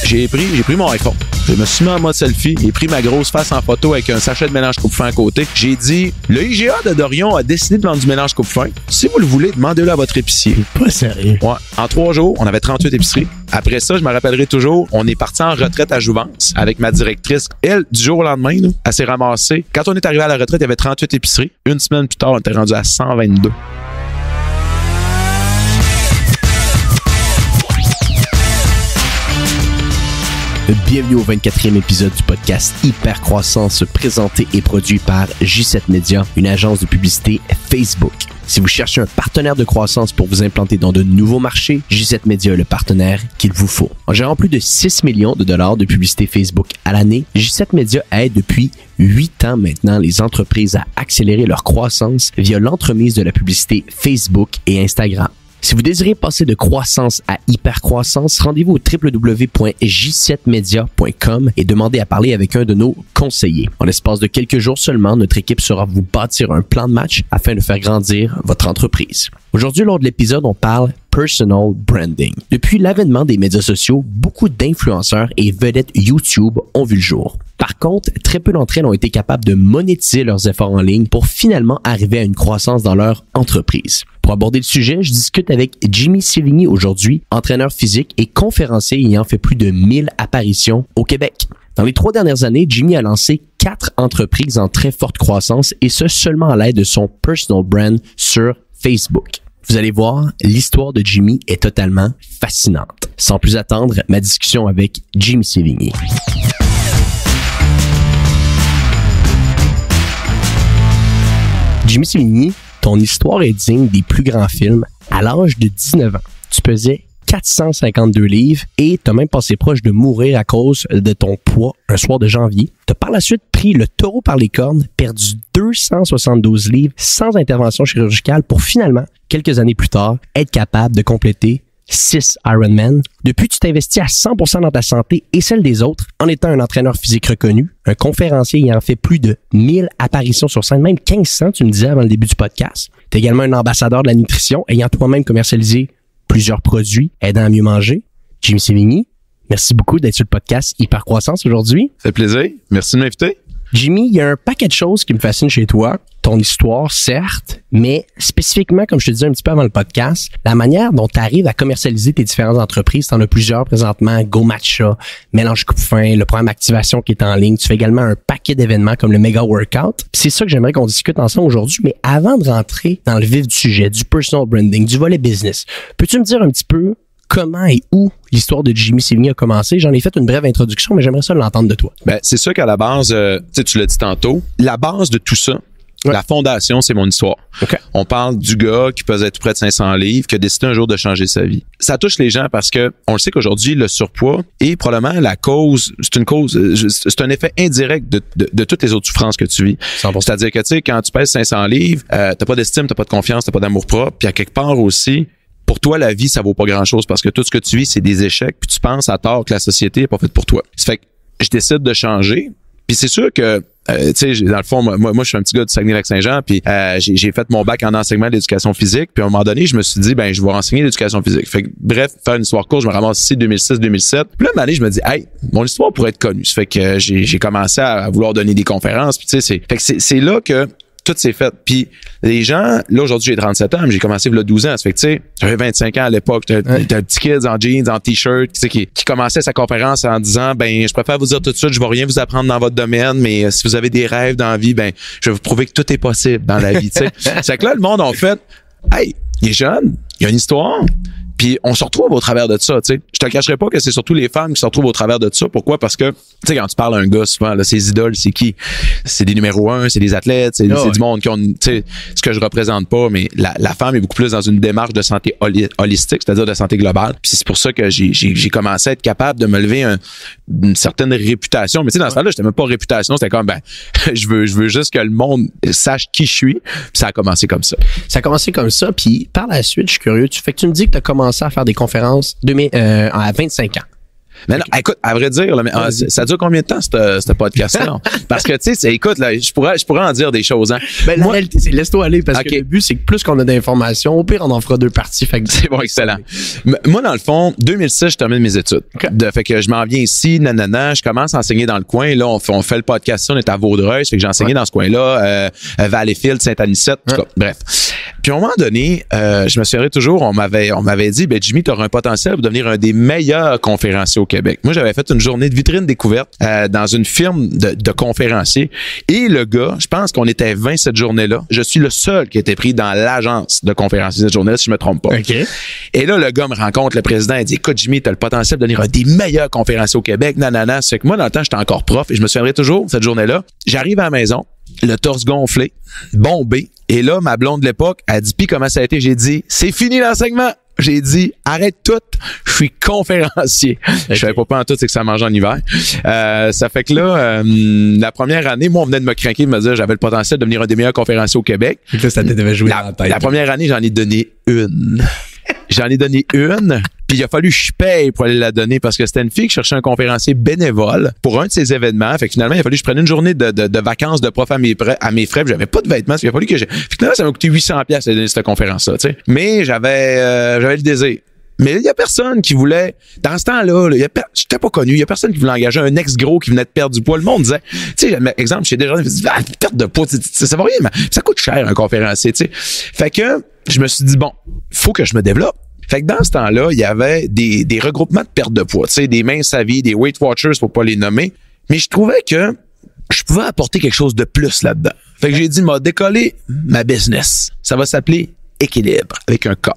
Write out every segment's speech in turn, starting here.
J'ai pris mon iPhone. Je me suis mis en mode selfie. J'ai pris ma grosse face en photo avec un sachet de mélange coupe-fin à côté. J'ai dit, le IGA de Dorion a décidé de vendre du mélange coupe-fin. Si vous le voulez, demandez-le à votre épicier. Pas sérieux. Ouais. En 3 jours, on avait 38 épiceries. Après ça, je me rappellerai toujours, on est parti en retraite à Jouvence avec ma directrice. Elle, du jour au lendemain, là, elle s'est ramassée. Quand on est arrivé à la retraite, il y avait 38 épiceries. Une semaine plus tard, on était rendu à 122. Bienvenue au 24e épisode du podcast Hypercroissance, présenté et produit par J7 Media, une agence de publicité Facebook. Si vous cherchez un partenaire de croissance pour vous implanter dans de nouveaux marchés, J7 Media est le partenaire qu'il vous faut. En gérant plus de 6 millions de dollars de publicité Facebook à l'année, J7 Media aide depuis 8 ans maintenant les entreprises à accélérer leur croissance via l'entremise de la publicité Facebook et Instagram. Si vous désirez passer de croissance à hypercroissance, rendez-vous au www.j7media.com et demandez à parler avec un de nos conseillers. En l'espace de quelques jours seulement, notre équipe saura vous bâtir un plan de match afin de faire grandir votre entreprise. Aujourd'hui, lors de l'épisode, on parle personal branding. Depuis l'avènement des médias sociaux, beaucoup d'influenceurs et vedettes YouTube ont vu le jour. Par contre, très peu d'entre elles ont été capables de monétiser leurs efforts en ligne pour finalement arriver à une croissance dans leur entreprise. Pour aborder le sujet, je discute avec Jimmy Sévigny aujourd'hui, entraîneur physique et conférencier ayant fait plus de 1000 apparitions au Québec. Dans les 3 dernières années, Jimmy a lancé 4 entreprises en très forte croissance et ce seulement à l'aide de son personal brand sur Facebook. Vous allez voir, l'histoire de Jimmy est totalement fascinante. Sans plus attendre, ma discussion avec Jimmy Sévigny. Jimmy Sévigny, ton histoire est digne des plus grands films. À l'âge de 19 ans, tu pesais 452 livres et t'as même passé proche de mourir à cause de ton poids un soir de janvier. T'as par la suite pris le taureau par les cornes, perdu 272 livres sans intervention chirurgicale pour finalement, quelques années plus tard, être capable de compléter 6 Ironman. Depuis, tu t'investis à 100% dans ta santé et celle des autres en étant un entraîneur physique reconnu, un conférencier ayant fait plus de 1000 apparitions sur scène, même 1500, tu me disais avant le début du podcast. Tu es également un ambassadeur de la nutrition, ayant toi-même commercialisé plusieurs produits aidant à mieux manger. Jimmy Sévigny, merci beaucoup d'être sur le podcast Hypercroissance aujourd'hui. Ça fait plaisir. Merci de m'inviter. Jimmy, il y a un paquet de choses qui me fascinent chez toi. Ton histoire, certes, mais spécifiquement, comme je te disais un petit peu avant le podcast, la manière dont tu arrives à commercialiser tes différentes entreprises. Tu en as plusieurs présentement, Go Matcha, Mélange Coupe-fin, le programme Activation qui est en ligne. Tu fais également un paquet d'événements comme le Mega Workout. Puis c'est ça que j'aimerais qu'on discute ensemble aujourd'hui. Mais avant de rentrer dans le vif du sujet, du personal branding, du volet business, peux-tu me dire un petit peu comment et où l'histoire de Jimmy Sévigny a commencé? J'en ai fait une brève introduction, mais j'aimerais ça l'entendre de toi. Ben, c'est sûr qu'à la base, tu l'as dit tantôt, la base de tout ça, la fondation, c'est mon histoire. Okay. On parle du gars qui pesait tout près de 500 livres, qui a décidé un jour de changer sa vie. Ça touche les gens parce que on le sait qu'aujourd'hui, le surpoids est probablement la cause, c'est un effet indirect de toutes les autres souffrances que tu vis. 100%. C'est-à-dire que, tu sais, quand tu pèses 500 livres, t'as pas d'estime, t'as pas de confiance, t'as pas d'amour propre, puis à quelque part aussi, pour toi, la vie, ça vaut pas grand-chose parce que tout ce que tu vis, c'est des échecs, puis tu penses à tort que la société est pas faite pour toi. Ça fait que je décide de changer, puis c'est sûr que tu sais, dans le fond, moi, je suis un petit gars du Saguenay-Lac-Saint-Jean, puis j'ai fait mon bac en enseignement d'éducation physique, puis à un moment donné, je me suis dit, ben, je vais enseigner l'éducation physique. Fait que, bref, faire une histoire courte, je me ramasse ici 2006-2007. Puis là, à un moment donné, je me dis, hey, mon histoire pourrait être connue. Ça fait que j'ai commencé à vouloir donner des conférences, puis tu sais, c'est là que tout s'est fait. Puis les gens, là, aujourd'hui, j'ai 37 ans, mais j'ai commencé il y a 12 ans. Ça fait que, tu sais, j'avais 25 ans à l'époque. T'as un petit kid en jeans, en t-shirt, tu sais, qui commençait sa conférence en disant, ben, je préfère vous dire tout de suite, je vais rien vous apprendre dans votre domaine, mais si vous avez des rêves dans la vie, ben, je vais vous prouver que tout est possible dans la vie, tu sais. C'est que là, le monde, en fait, hey, il est jeune, il y a une histoire. Puis on se retrouve au travers de ça, tu sais. Je te cacherai pas que c'est surtout les femmes qui se retrouvent au travers de ça. Pourquoi? Parce que, tu sais, quand tu parles à un gars, souvent, là, ses idoles, c'est qui? C'est des numéros 1, c'est des athlètes, c'est du monde qui ont, tu sais, ce que je représente pas, mais la femme est beaucoup plus dans une démarche de santé holistique, c'est-à-dire de santé globale. Puis c'est pour ça que j'ai commencé à être capable de me lever une certaine réputation. Mais tu sais, dans ce temps-là, j'étais même pas réputation, c'était comme, ben, je veux juste que le monde sache qui je suis. Puis ça a commencé comme ça. Ça a commencé comme ça, puis par la suite, je suis curieux. Tu me dis que tu as commencé à faire des conférences à 25 ans. Mais non, écoute, à vrai dire, là, mais, ça dure combien de temps, ce podcast-là? Parce que, tu sais, écoute, là, je pourrais en dire des choses, hein. Ben, la réalité, c'est laisse-toi aller, parce que le but, c'est que plus qu'on a d'informations, au pire, on en fera 2 parties. Fait que c'est bon, excellent. Moi, dans le fond, 2006, je termine mes études. Fait que je m'en viens ici, nanana, je commence à enseigner dans le coin. Là, on fait le podcast, on est à Vaudreuil, fait que j'ai enseigné dans ce coin-là, Valleyfield, Saint-Anicette, en tout cas, bref. Puis à un moment donné, je me souviendrai toujours, on m'avait dit, ben Jimmy, tu auras un potentiel pour devenir un des meilleurs conférenciers au Québec. Moi, j'avais fait une journée de vitrine découverte dans une firme de conférenciers. Et le gars, je pense qu'on était 20 cette journée-là. Je suis le seul qui a été pris dans l'agence de conférenciers cette journée-là, si je me trompe pas. Okay. Et là, le gars me rencontre, le président, il dit, écoute, Jimmy, tu as le potentiel de devenir un des meilleurs conférenciers au Québec, nanana. C'est que moi, dans le temps, j'étais encore prof et je me souviendrai toujours cette journée-là. J'arrive à la maison, le torse gonflé, bombé. Et là, ma blonde de l'époque, elle dit, puis comment ça a été? J'ai dit, c'est fini l'enseignement. J'ai dit, arrête tout, je suis conférencier. Okay. Je savais pas en tout, c'est que ça mange en hiver. Ça fait que là, la première année, moi, on venait de me craquer, de me dire, j'avais le potentiel de devenir un des meilleurs conférenciers au Québec. Et là, ça devait jouer dans la tête. La première année, j'en ai donné une. Puis il a fallu que je paye pour aller la donner parce que c'était une fille qui cherchait un conférencier bénévole pour un de ses événements. Fait que finalement, il a fallu que je prenne une journée de vacances de prof à mes frais. Puis j'avais pas de vêtements. Il a fallu que finalement, ça m'a coûté 800$ de donner cette conférence-là, tu sais. Mais j'avais le désir. Mais il y a personne qui voulait, dans ce temps-là, j'étais pas connu, il y a personne qui voulait engager un ex-gros qui venait de perdre du poids. Le monde disait, tu sais, exemple, chez des gens, ils disaient, perte de poids, ça va rien, mais ça coûte cher un conférencier, tu sais. Fait que je me suis dit, bon, faut que je me développe. Fait que dans ce temps-là, il y avait des regroupements de perte de poids, tu sais, des minces à vie, des Weight Watchers pour pas les nommer. Mais je trouvais que je pouvais apporter quelque chose de plus là-dedans. Fait que j'ai dit, m'a décollé ma business. Ça va s'appeler Équilibre, avec un K.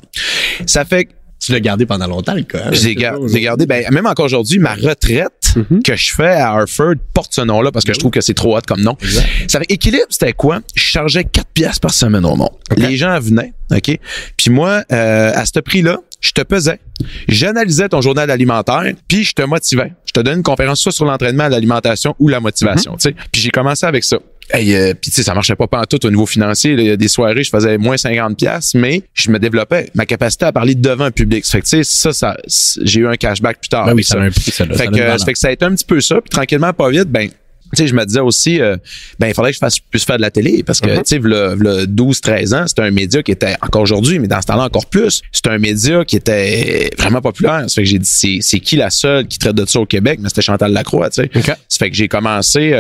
Ça fait que tu l'as gardé pendant longtemps, le cas. J'ai gardé, ben, même encore aujourd'hui, ma retraite que je fais à Harford porte ce nom-là parce que je trouve que c'est trop hot comme nom. Exact. Ça fait Équilibre, c'était quoi? Je chargeais 4$ par semaine au monde. Okay. Les gens venaient, OK? Puis moi, à ce prix-là, je te pesais, j'analysais ton journal alimentaire, puis je te motivais. Je te donnais une conférence soit sur l'entraînement, l'alimentation ou la motivation, tu sais. Puis j'ai commencé avec ça. Puis tu sais, ça marchait pas pantoute au niveau financier. Il y a des soirées, je faisais moins 50$, mais je me développais ma capacité à parler devant un public. Ça fait que tu sais, ça j'ai eu un cashback plus tard. Ben oui, ça a un prix, ça. Fait que ça a été un petit peu ça. Puis tranquillement, pas vite, ben tu sais, je me disais aussi, il faudrait que je puisse faire de la télé parce que, tu sais, le 12-13 ans, c'était un média qui était, encore aujourd'hui, mais dans ce temps-là encore plus, c'était un média qui était vraiment populaire. Ça fait que j'ai dit, c'est qui la seule qui traite de ça au Québec? Mais c'était Chantal Lacroix, tu sais. Okay. Ça fait que j'ai commencé,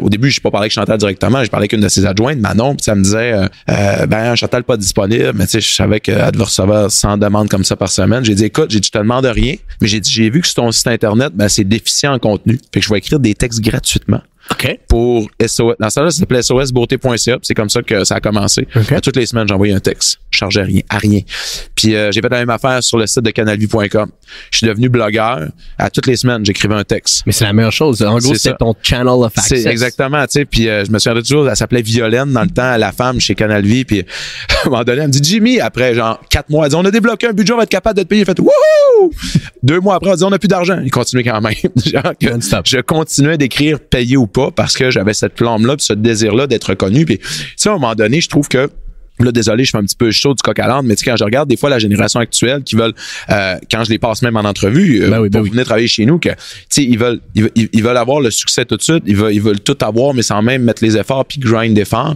au début, j'ai pas parlé avec Chantal directement, j'ai parlé avec une de ses adjointes, Manon, puis ça me disait, Chantal pas disponible, mais tu sais, je savais qu'elle devait recevoir 100 demandes comme ça par semaine. J'ai dit, écoute, je te demande rien, mais j'ai vu que sur ton site Internet, c'est déficient en contenu. Fait que je vais écrire des textes gratuitement. Okay. Pour SOS. Dans ça, ça s'appelait sosbeauté.ca. C'est comme ça que ça a commencé. Okay. Toutes les semaines, j'envoyais un texte. Je chargeais rien. Puis j'ai fait la même affaire sur le site de canalvie.com. Je suis devenu blogueur. À toutes les semaines, j'écrivais un texte. Mais c'est la meilleure chose. En gros, c'est ton channel of access. C'est exactement, tu sais. Puis je me souviens toujours, elle s'appelait Violaine dans le temps, la femme chez Canal Vie. Puis à un moment donné, elle me dit, Jimmy, après genre 4 mois, elle dit, on a débloqué un budget, on va être capable de te payer. Elle fait, wouhou! 2 mois après, elle dit, on n'a plus d'argent. Il continuait quand même. Je continuais d'écrire payé ou pas parce que j'avais cette flamme-là puis ce désir-là d'être reconnu. Puis, tu sais, à un moment donné, je trouve que là, désolé, je fais un petit peu chaud du coq à l'âne, mais tu sais, quand je regarde des fois la génération actuelle qui veulent, quand je les passe même en entrevue, pour venir travailler chez nous, que, tu sais, ils veulent avoir le succès tout de suite, ils veulent tout avoir, mais sans même mettre les efforts puis grind d'efforts.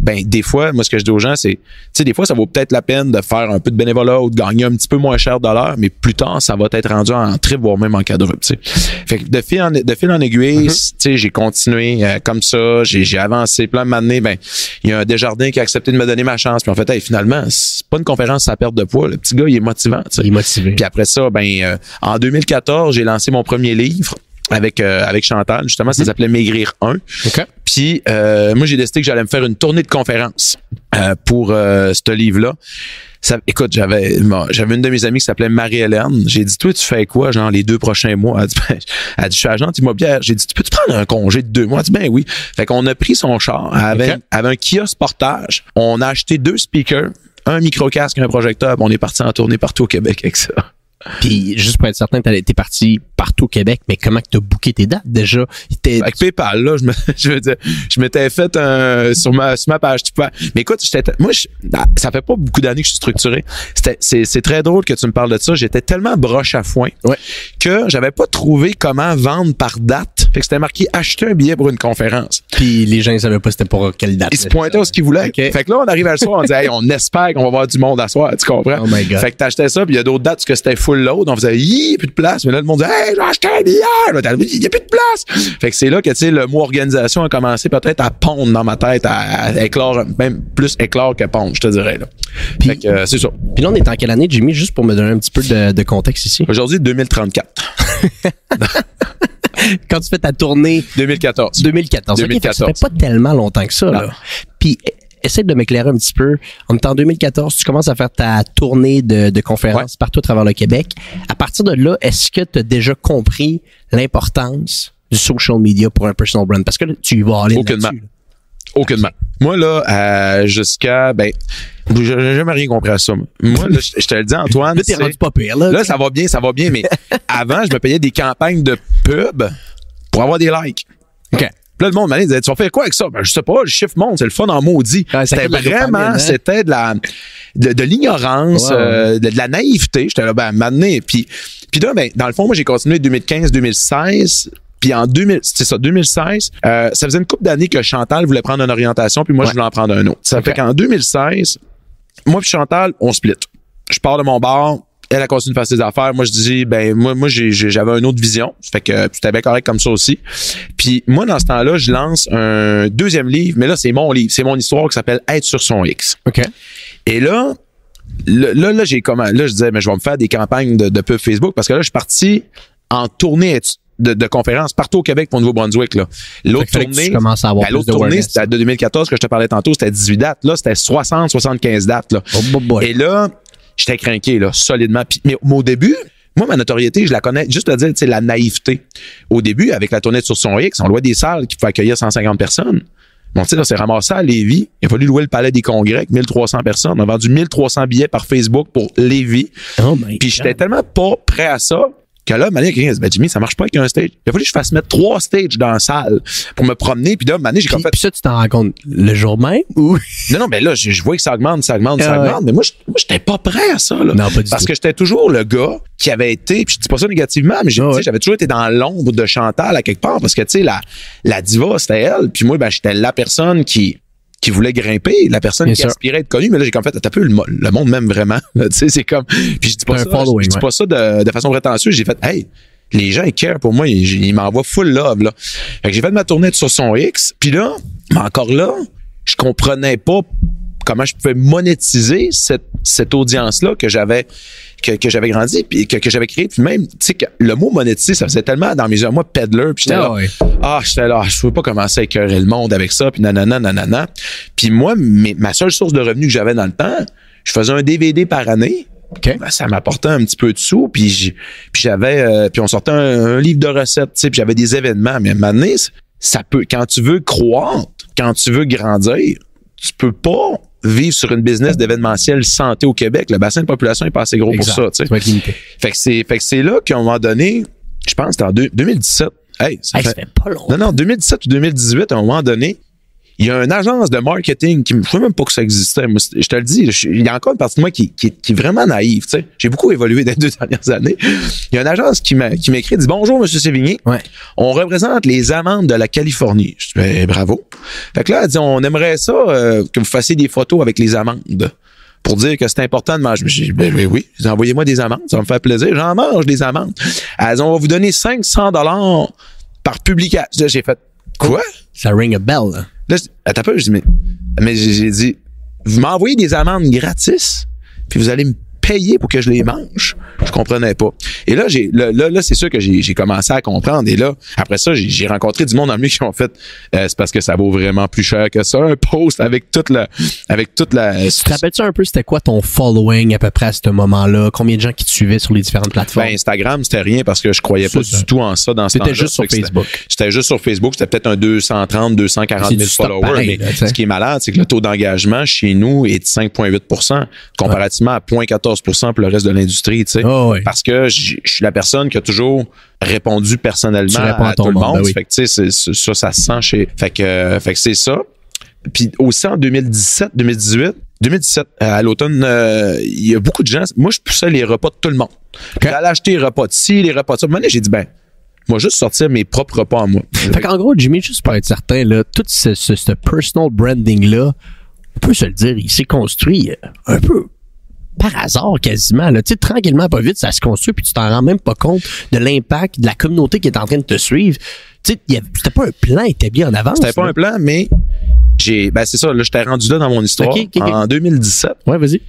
Ben, des fois, moi, ce que je dis aux gens, c'est, tu sais, des fois, ça vaut peut-être la peine de faire un peu de bénévolat ou de gagner un petit peu moins cher de l'heure, mais plus tard, ça va être rendu en triple, voire même en quadruple, tu sais. Fait que de fil en aiguille, tu sais, j'ai continué comme ça, j'ai avancé plein de années. Ben, il y a un Desjardins qui a accepté de me donner ma chance. Puis en fait, finalement, c'est pas une conférence à perte de poids. Le petit gars, il est motivant. T'sais. Il est motivé. Puis après ça, en 2014, j'ai lancé mon premier livre avec Chantal. Justement, ça s'appelait Maigrir 1. Okay. Puis moi, j'ai décidé que j'allais me faire une tournée de conférences pour ce livre-là. Écoute, j'avais une de mes amies qui s'appelait Marie-Hélène. J'ai dit, toi, tu fais quoi, genre, les 2 prochains mois? Elle dit, je suis agente immobilière. J'ai dit, peux-tu prendre un congé de 2 mois? Elle dit, ben oui. Fait qu'on a pris son char avec un kiosque portage. On a acheté 2 speakers, un micro-casque et un projecteur. On est parti en tournée partout au Québec avec ça. Puis, juste pour être certain, t'es parti partout au Québec, mais comment tu as booké tes dates déjà? Avec PayPal, là, je m'étais fait sur ma page. Mais écoute, ça fait pas beaucoup d'années que je suis structuré. C'est très drôle que tu me parles de ça. J'étais tellement broche à foin que j'avais pas trouvé comment vendre par date. Fait que c'était marqué acheter un billet pour une conférence. Puis les gens ne savaient pas c'était pour quelle date. Ils se pointaient où ce qu'ils voulaient. Okay. Fait que là, on arrive à le soir, on disait, hey, on espère qu'on va voir du monde à soir, tu comprends? Oh my God. Fait que t'achetais ça, puis il y a d'autres dates que c'était full load. On faisait, il y a plus de place. Mais là, le monde disait, hey, j'ai acheté un billet. Il y a plus de place. Fait que c'est là que, tu sais, le mot organisation a commencé peut-être à pondre dans ma tête, à éclore, même plus éclore que pondre, je te dirais, là. Puis, fait que, c'est ça. Puis là, on est en quelle année, Jimmy, juste pour me donner un petit peu de contexte ici? Aujourd'hui, 2034. Quand tu fais ta tournée... 2014. 2014. 2014. Okay, ça fait pas tellement longtemps que ça, là. Puis, essaie de m'éclairer un petit peu. On est en 2014, tu commences à faire ta tournée de conférences partout à travers le Québec. À partir de là, est-ce que tu as déjà compris l'importance du social media pour un personal brand? Parce que là, tu y vas aller là-dessus. Aucunement. Moi, là, jusqu'à... j'ai jamais rien compris à ça. Moi, là, je te le dis, Antoine... Là, t'es rendu pas pire, là. Là, ça va bien, mais avant, je me payais des campagnes de pub pour avoir des likes. OK. Puis là, le monde m'a dit, tu vas faire quoi avec ça? Ben, je sais pas, le chiffre monte, c'est le fun en maudit. Ouais, c'était vraiment, c'était de l'ignorance, de la naïveté. J'étais là, maintenant. Puis là, dans le fond, moi, j'ai continué 2015-2016. Puis en 2016, ça faisait une couple d'années que Chantal voulait prendre une orientation, puis moi, je voulais en prendre un autre. Ça fait qu'en 2016, moi puis Chantal, on split. Je pars de mon bar, elle a continué de faire ses affaires. Moi, je dis, moi j'avais une autre vision. Fait que c'était bien correct comme ça aussi. Puis moi, dans ce temps-là, je lance un deuxième livre, mais là, c'est mon livre. C'est mon histoire qui s'appelle Être sur son X. OK. Et là, je disais, mais je vais me faire des campagnes de pub Facebook parce que là, je suis parti en tournée de conférences partout au Québec pour Nouveau-Brunswick. Là. L'autre tournée, c'était de 2014 que je te parlais tantôt, c'était 18 dates. Là, c'était 60-75 dates. Là. Oh, et là, j'étais craqué, là, solidement. Mais au début, moi, ma notoriété, je la connais, juste à dire, tu sais, la naïveté. Au début, avec la tournée sur son X, on louait des salles qui pouvaient accueillir 150 personnes. Bon, tu sais, là, c'est ramassé à Lévis. Il a fallu louer le Palais des Congrès avec 1300 personnes. On a vendu 1300 billets par Facebook pour Lévis. Oh my God. Puis j'étais tellement pas prêt à ça que là, quelqu'un dit, Jimmy, ça marche pas avec un stage. Il a fallu que je fasse mettre 3 stages dans la salle pour me promener. Puis là, j'ai comme fait... Puis ça, tu t'en rends compte le jour même ou? Non, mais là, je vois que ça augmente. Mais moi, j'étais pas prêt à ça, là. Non, pas du Parce tout. que j'étais toujours le gars qui avait été, puis je dis pas ça négativement, mais j'avais toujours été dans l'ombre de Chantal à quelque part parce que, tu sais, la diva, c'était elle. Puis moi, j'étais la personne qui voulait grimper, la personne qui aspirait à être connue, mais là, j'ai comme fait, t'as peu le monde m'aime vraiment. Tu sais, c'est comme, puis je dis pas ça, je dis pas ça de façon prétentieuse, j'ai fait, hey, les gens, ils care pour moi, ils m'envoient full love, là. Fait que j'ai fait ma tournée sur son X, puis là, mais encore là, je comprenais pas comment je pouvais monétiser cette audience-là que j'avais grandi, puis que j'avais créé, puis même, tu sais, que le mot monétiser, ça faisait tellement dans mes yeux, moi, peddler, puis j'étais là, je pouvais pas commencer à écœurer le monde avec ça, puis nanana. Puis moi, ma seule source de revenus que j'avais dans le temps, je faisais un DVD par année. Okay. Ça m'apportait un petit peu de sous, puis on sortait un livre de recettes, tu sais, puis j'avais des événements. Mais maintenant, ça peut, quand tu veux croître, quand tu veux grandir, tu peux pas vivre sur une business d'événementiel santé au Québec. Le bassin de population est pas assez gros pour ça, tu sais. Ça va être limité. Fait que c'est là qu'à un moment donné, je pense que c'était en 2017. Ça fait pas longtemps. Non, 2017 ou 2018, à un moment donné, il y a une agence de marketing qui, je ne sais même pas que ça existait. Moi, je te le dis, il y a encore une partie de moi qui est vraiment naïve. Tu sais. J'ai beaucoup évolué dans les 2 dernières années. Il y a une agence qui m'écrit, dit « Bonjour, M. Sévigné. On représente les amandes de la Californie. » Je dis « Bravo. » Fait que là, elle dit « On aimerait ça que vous fassiez des photos avec les amandes. » Pour dire que c'est important de manger. J'ai dit, oui, envoyez-moi des amandes, ça va me faire plaisir. J'en mange des amandes. Elle dit, on va vous donner 500 $ par publication. Là, j'ai fait, quoi? Ça ring a bell, là. Là, attends un peu, je dis, mais j'ai dit, vous m'envoyez des amandes gratis, puis vous allez me payer pour que je les mange. Je comprenais pas. Et là, là, c'est sûr que j'ai commencé à comprendre. Et là, après ça, j'ai rencontré du monde dans le milieu qui ont fait, c'est parce que ça vaut vraiment plus cher que ça, un post avec toute la. Tu te rappelles-tu un peu c'était quoi ton following à peu près à ce moment-là? Combien de gens qui te suivaient sur les différentes plateformes? Instagram, c'était rien parce que je croyais pas du tout en ça dans ce temps-là. C'était juste sur Facebook. J'étais juste sur Facebook. C'était peut-être un 230, 240 000 followers. Pareil, mais ce qui est malade, c'est que le taux d'engagement chez nous est de 5,8 comparativement à 0,14 14% pour le reste de l'industrie, tu sais. Oh, oui. Parce que je suis la personne qui a toujours répondu personnellement à tout le monde. Ben oui. Fait que, tu sais, ça se sent chez... Fait que c'est ça. Puis aussi en 2017, à l'automne, il y a beaucoup de gens... Moi, je poussais les repas de tout le monde. J'allais acheter les repas de ci, les repas de ça. Maintenant, j'ai dit, moi, juste sortir mes propres repas à moi. Fait qu'en gros, Jimmy, juste pour être certain, là, tout ce personal branding-là, on peut se le dire, il s'est construit un peu par hasard quasiment. Là. Tu sais, tranquillement, pas vite, ça se construit, puis tu t'en rends même pas compte de l'impact de la communauté qui est en train de te suivre. Tu sais, c'était pas un plan établi en avance. C'était pas un plan, mais c'est ça, là, j'étais rendu là dans mon histoire. Okay. En 2017. Ouais, vas-y.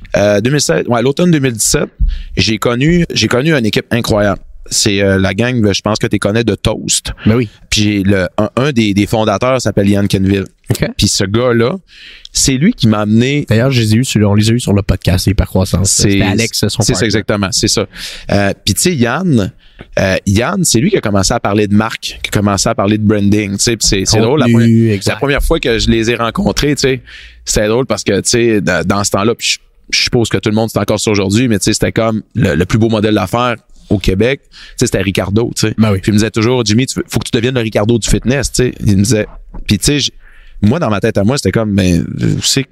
2017, l'automne 2017, j'ai connu une équipe incroyable. C'est la gang, je pense que tu connais, de Toast. Ben oui. Puis un des fondateurs s'appelle Ian Kenville. Okay. Puis ce gars-là, c'est lui qui m'a amené... D'ailleurs, on les a eu sur le podcast Hypercroissance. C'était Alex, son C'est ça, exactement, c'est ça. Puis tu sais, Yann, c'est lui qui a commencé à parler de marque, qui a commencé à parler de branding. Tu sais, c'est drôle. C'est la première fois que je les ai rencontrés, tu sais. C'était drôle parce que, tu sais, dans ce temps-là, puis je suppose que tout le monde c'est encore ça aujourd'hui, mais tu sais, c'était comme le plus beau modèle d'affaires au Québec, tu sais, c'était Ricardo, tu sais. Ben oui. Puis il me disait toujours, Jimmy, faut que tu deviennes le Ricardo du fitness, tu sais. Il me disait, puis tu sais, moi, dans ma tête à moi, c'était comme, c'est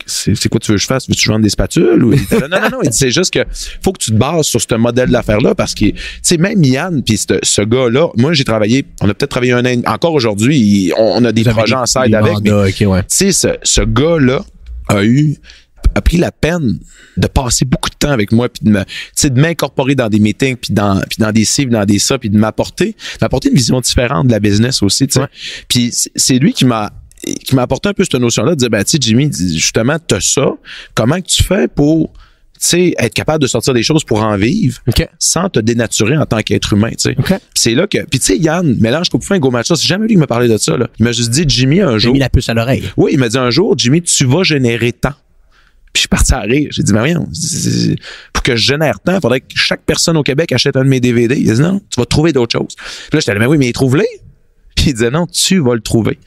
quoi tu veux que je fasse? Veux-tu vendre des spatules? Ou, non, il dit, c'est juste que faut que tu te bases sur ce modèle d'affaires-là parce que, tu sais, même Yann, puis ce gars-là, moi, on a peut-être travaillé un an, encore aujourd'hui, on a des projets en side avec, mais, okay, ouais. tu sais, ce gars-là a pris la peine de passer beaucoup de temps avec moi puis de m'incorporer dans des meetings puis dans des ci, dans des ça puis de m'apporter une vision différente de la business aussi, tu sais. Ouais. Puis c'est lui qui m'a apporté un peu cette notion-là de dire, tu sais, Jimmy, justement, t'as ça. Comment que tu fais pour, tu sais, être capable de sortir des choses pour en vivre sans te dénaturer en tant qu'être humain, tu sais. Puis c'est là que, puis tu sais, Yann, mélange coupe fin, go match, c'est jamais lui qui m'a parlé de ça, là. Il m'a juste dit, Jimmy, un jour. Il a mis la puce à l'oreille. Oui, il m'a dit un jour, Jimmy, tu vas générer tant. Puis je suis parti à rire. J'ai dit, mais rien, pour que je génère tant, il faudrait que chaque personne au Québec achète un de mes DVD. Il dit, non, tu vas trouver d'autres choses. Puis là, j'étais là, mais oui, mais trouve-les. Puis il disait, non, tu vas le trouver.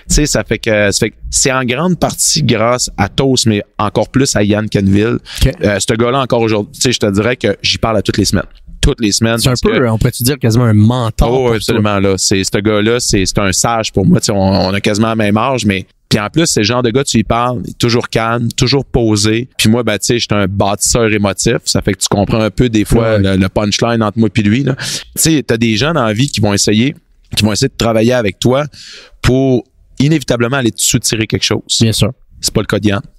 Tu sais, ça fait que c'est en grande partie grâce à Toast, mais encore plus à Ian Kenville. Ce gars-là, encore aujourd'hui, tu sais, je te dirais que j'y parle à toutes les semaines. C'est un peu, on pourrait-tu dire quasiment un mentor. Oh, absolument, là. Ce gars-là, c'est un sage pour moi. Tu sais, on a quasiment le même âge, mais puis en plus, c'est le genre de gars, tu y parles, il est toujours calme, toujours posé. Puis moi, tu sais, j'étais un bâtisseur émotif. Ça fait que tu comprends un peu des fois le punchline entre moi et lui, là. Tu sais, t'as des gens dans la vie qui vont essayer de travailler avec toi pour inévitablement aller te soutirer quelque chose. Bien sûr. C'est pas le cas de Yann. Tu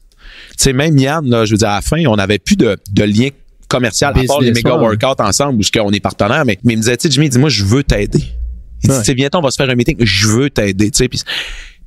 sais, même Yann, là, je veux dire, à la fin, on n'avait plus de lien commercial à part les méga workouts ensemble où on est partenaires, mais il me disait, tu sais, Jimmy, dis-moi, je veux t'aider. Il dit, tu sais, viens, on va se faire un meeting, je veux t'aider, tu sais.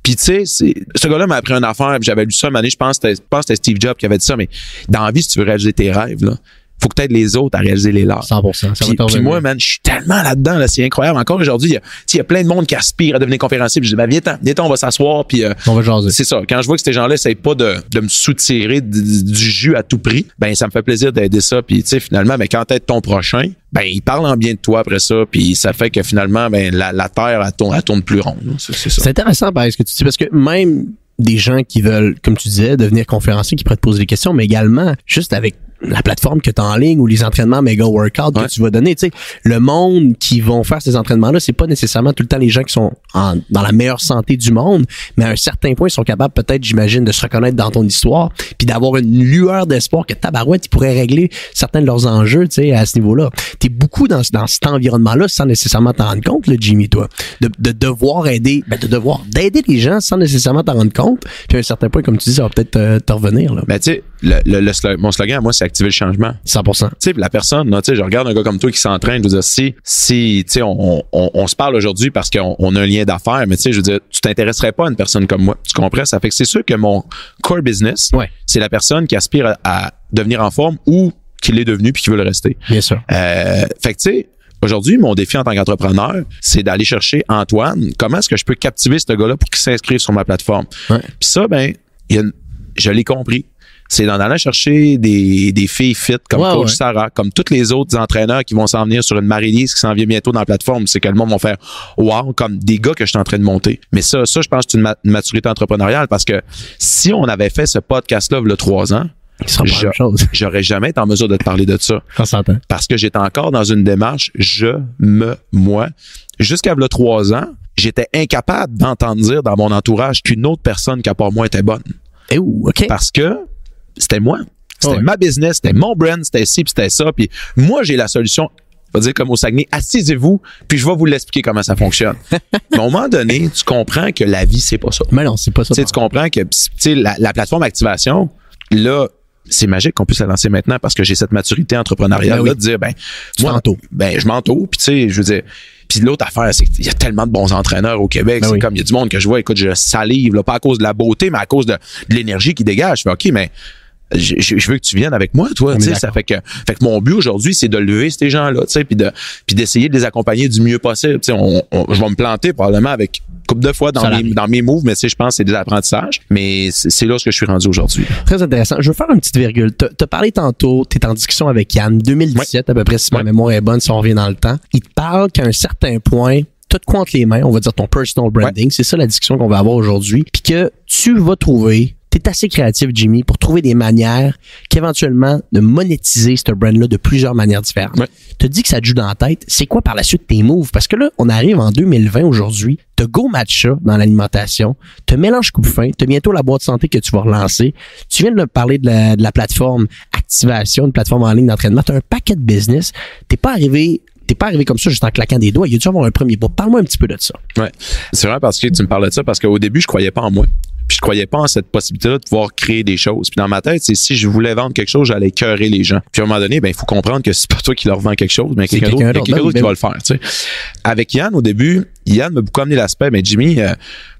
Puis tu sais, ce gars-là m'a appris une affaire, puis j'avais lu ça une année, je pense que c'était Steve Jobs qui avait dit ça, mais dans la vie, si tu veux réaliser tes rêves, là, faut que t'aides les autres à réaliser les leurs. 100%. Puis moi, man, je suis tellement là-dedans, là, c'est incroyable. Encore aujourd'hui, il y a plein de monde qui aspire à devenir conférencier. Puis je dis, viens-t'en, on va s'asseoir. Puis on va jaser. C'est ça. Quand je vois que ces gens-là essayent pas de me soutirer du jus à tout prix, ben ça me fait plaisir d'aider ça. Puis tu sais, finalement, quand t'aides ton prochain, ben il parle en bien de toi après ça. Puis ça fait que finalement, ben la terre elle tourne plus ronde. C'est ça. C'est intéressant, ce que tu dis, parce que même des gens qui veulent, comme tu disais, devenir conférenciers, qui pourraient te poser des questions, mais également juste avec la plateforme que tu as en ligne ou les entraînements méga workout que tu vas donner, tu sais, le monde qui vont faire ces entraînements-là, c'est pas nécessairement tout le temps les gens qui sont dans la meilleure santé du monde, mais à un certain point, ils sont capables peut-être, j'imagine, de se reconnaître dans ton histoire, puis d'avoir une lueur d'espoir que tabarouette, ils pourraient régler certains de leurs enjeux, tu sais, à ce niveau-là. T'es beaucoup dans cet environnement-là sans nécessairement t'en rendre compte, là, Jimmy, toi, de devoir aider, d'aider les gens sans nécessairement t'en rendre compte, puis à un certain point, comme tu dis, ça va peut-être te revenir, là. Ben, tu sais, mon slogan à moi, c'est activer le changement. 100%. Tu sais, la personne, là, tu sais, je regarde un gars comme toi qui s'entraîne, je veux dire, si, tu sais, on se parle aujourd'hui parce qu'on a un lien d'affaires, mais tu sais, je veux dire, tu t'intéresserais pas à une personne comme moi. Tu comprends? Ça fait que c'est sûr que mon core business, c'est la personne qui aspire à devenir en forme ou qui l'est devenu puis qui veut le rester. Bien sûr. Fait que, tu sais, aujourd'hui, mon défi en tant qu'entrepreneur, c'est d'aller chercher Antoine. Comment est-ce que je peux captiver ce gars-là pour qu'il s'inscrive sur ma plateforme? Puis ça, ben, je l'ai compris. C'est d'en allant chercher des filles fit comme Coach Sarah, comme tous les autres entraîneurs qui vont s'en venir sur une Marie-Lise qui s'en vient bientôt dans la plateforme. C'est que le monde va faire wow, comme des gars que je suis en train de monter. Mais ça, je pense que c'est une maturité entrepreneuriale parce que si on avait fait ce podcast-là il y a 3 ans, Ce sera pas la même chose. J'aurais jamais été en mesure de te parler de ça. On s'entend. Parce que j'étais encore dans une démarche, moi. Jusqu'à 3 ans, j'étais incapable d'entendre dire dans mon entourage qu'une autre personne qu'à part moi était bonne. Et où, OK. Parce que c'était moi. C'était ma business, c'était mon brand, c'était ci, puis c'était ça. Puis moi, j'ai la solution. On va dire comme au Saguenay, assisez-vous, puis je vais vous l'expliquer comment ça fonctionne. Mais à un moment donné, tu comprends que la vie, c'est pas ça. Mais non, c'est pas ça. Tu comprends que la plateforme Activation, là, c'est magique qu'on puisse la lancer maintenant parce que j'ai cette maturité entrepreneuriale là de dire, je m'entoure, puis tu sais, je veux dire, puis l'autre affaire, c'est qu'il y a tellement de bons entraîneurs au Québec, c'est comme il y a du monde que je vois, écoute, je salive, là, pas à cause de la beauté, mais à cause de l'énergie qui dégage. Je fais, OK, mais je veux que tu viennes avec moi, toi, tu sais, ça fait que mon but aujourd'hui, c'est de lever ces gens-là, tu sais, puis d'essayer de les accompagner du mieux possible, tu sais, je vais me planter probablement avec une couple de fois dans mes moves, mais tu sais, je pense que c'est des apprentissages, mais c'est là ce que je suis rendu aujourd'hui. Très intéressant. Je veux faire une petite virgule. T'as parlé tantôt, t'es en discussion avec Yann, 2017 à peu près, si ma mémoire est bonne, si on revient dans le temps. Il te parle qu'à un certain point, t'as de quoi entre les mains, on va dire ton personal branding, c'est ça la discussion qu'on va avoir aujourd'hui, puis que tu vas trouver. T'es assez créatif, Jimmy, pour trouver des manières qu'éventuellement de monétiser ce brand-là de plusieurs manières différentes. Ouais. Tu dis que ça te joue dans la tête. C'est quoi par la suite tes moves? Parce que là, on arrive en 2020 aujourd'hui. T'as Go Matcha dans l'alimentation. T'as Mélange Coupe-Fin. T'as bientôt la boîte santé que tu vas relancer. Tu viens de me parler de la plateforme Activation, une plateforme en ligne d'entraînement. T'as un paquet de business. T'es pas arrivé comme ça juste en claquant des doigts. Il y a dû avoir un premier pas. Parle-moi un petit peu de ça. Ouais. C'est vrai parce que tu me parles de ça parce qu'au début, je croyais pas en moi. Puis je croyais pas en cette possibilité-là de pouvoir créer des choses. Puis dans ma tête, c'est si je voulais vendre quelque chose, j'allais écœurer les gens. Puis à un moment donné, il faut comprendre que c'est pas toi qui leur vends quelque chose, mais quelqu'un d'autre qui va le faire. Tu sais. Avec Yann, au début, Yann m'a beaucoup amené l'aspect, mais Jimmy,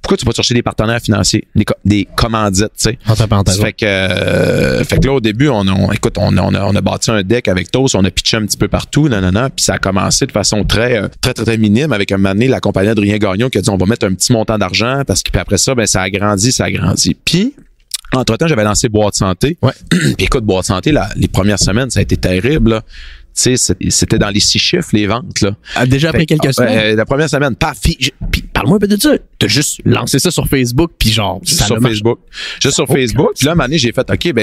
pourquoi tu vas chercher des partenaires financiers, des commandites, tu sais. Fait que là, au début, on a bâti un deck avec Toast, on a pitché un petit peu partout, puis ça a commencé de façon très minime avec un moment donné, la compagnie Adrien Gagnon qui a dit on va mettre un petit montant d'argent parce que puis après ça, ça a grandi. Puis, entre-temps, j'avais lancé Boîte Santé. Ouais. Puis écoute, Boîte Santé, les premières semaines, ça a été terrible, là. Tu sais, c'était dans les 6 chiffres, les ventes, là. Déjà après quelques semaines? La première semaine, puis parle-moi un peu de ça. T'as juste lancé ça sur Facebook, puis genre, Juste sur Facebook. Puis là, à un moment donné, j'ai fait, OK,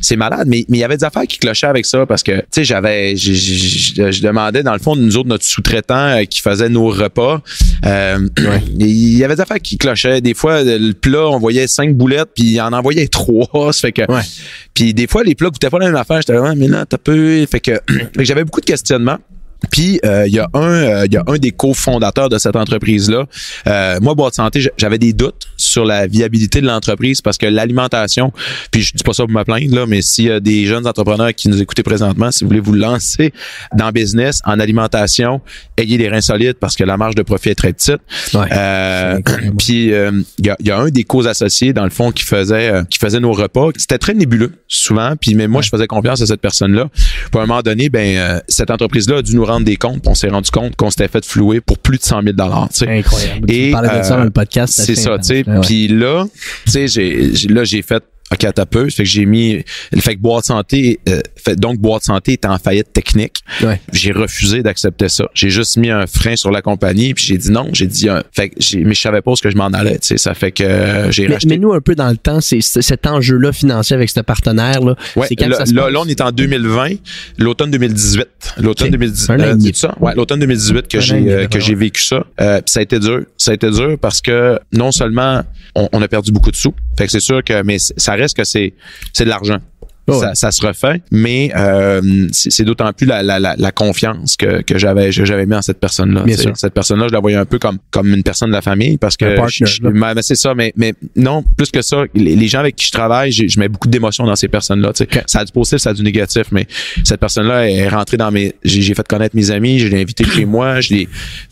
c'est malade, mais il y avait des affaires qui clochaient avec ça parce que, tu sais, je demandais, dans le fond, nous autres, notre sous-traitant qui faisait nos repas, il y avait des affaires qui clochaient. Des fois, le plat, on voyait 5 boulettes, puis il en envoyait 3. Ça fait que, puis des fois, les plats goûtaient pas la même affaire. J'étais là, mais là, t'as peu. Fait que j'avais beaucoup de questionnements. Puis il y a un des cofondateurs de cette entreprise-là. Moi, Boîte Santé, j'avais des doutes sur la viabilité de l'entreprise parce que l'alimentation, puis je dis pas ça pour me plaindre, là, mais s'il y a des jeunes entrepreneurs qui nous écoutent présentement, si vous voulez vous lancer dans le business, en alimentation, ayez les reins solides parce que la marge de profit est très petite. Puis il y a un des co-associés, dans le fond, qui faisait nos repas. C'était très nébuleux, souvent. Puis mais moi, je faisais confiance à cette personne-là. Puis à un moment donné, cette entreprise-là a dû nous rendre des comptes. On s'est rendu compte qu'on s'était fait flouer pour plus de 100 000 $. Incroyable. Tu parlais de ça dans le podcast. C'est ça, tu sais. Puis là, tu sais, j'ai fait OK, à ta peu. Fait que j'ai mis. Fait que Boîte Santé. Donc, Boîte Santé était en faillite technique. Ouais. J'ai refusé d'accepter ça. J'ai juste mis un frein sur la compagnie. Puis j'ai dit non. J'ai dit. Mais je savais pas où je m'en allais. Tu sais, ça fait que j'ai racheté. Mais nous, un peu dans le temps, c'est cet enjeu-là financier avec ce partenaire-là. Ouais, c'est quand ça se passe? Là, on est en 2020. L'automne 2018. L'automne 2018. Ça? Ouais, l'automne 2018 que j'ai vécu ça. Puis ça a été dur. Ça a été dur parce que non seulement on a perdu beaucoup de sous. Fait que c'est sûr que. Mais ça reste que c'est de l'argent. Oh ouais. Ça se refait, mais c'est d'autant plus la confiance que j'avais mis en cette personne-là. Cette personne-là, je la voyais un peu comme une personne de la famille parce que c'est ça, mais non, plus que ça, les gens avec qui je travaille, je mets beaucoup d'émotions dans ces personnes-là. Okay. Ça a du positif, ça a du négatif, mais cette personne-là est rentrée dans j'ai fait connaître mes amis, je l'ai invité chez moi, fait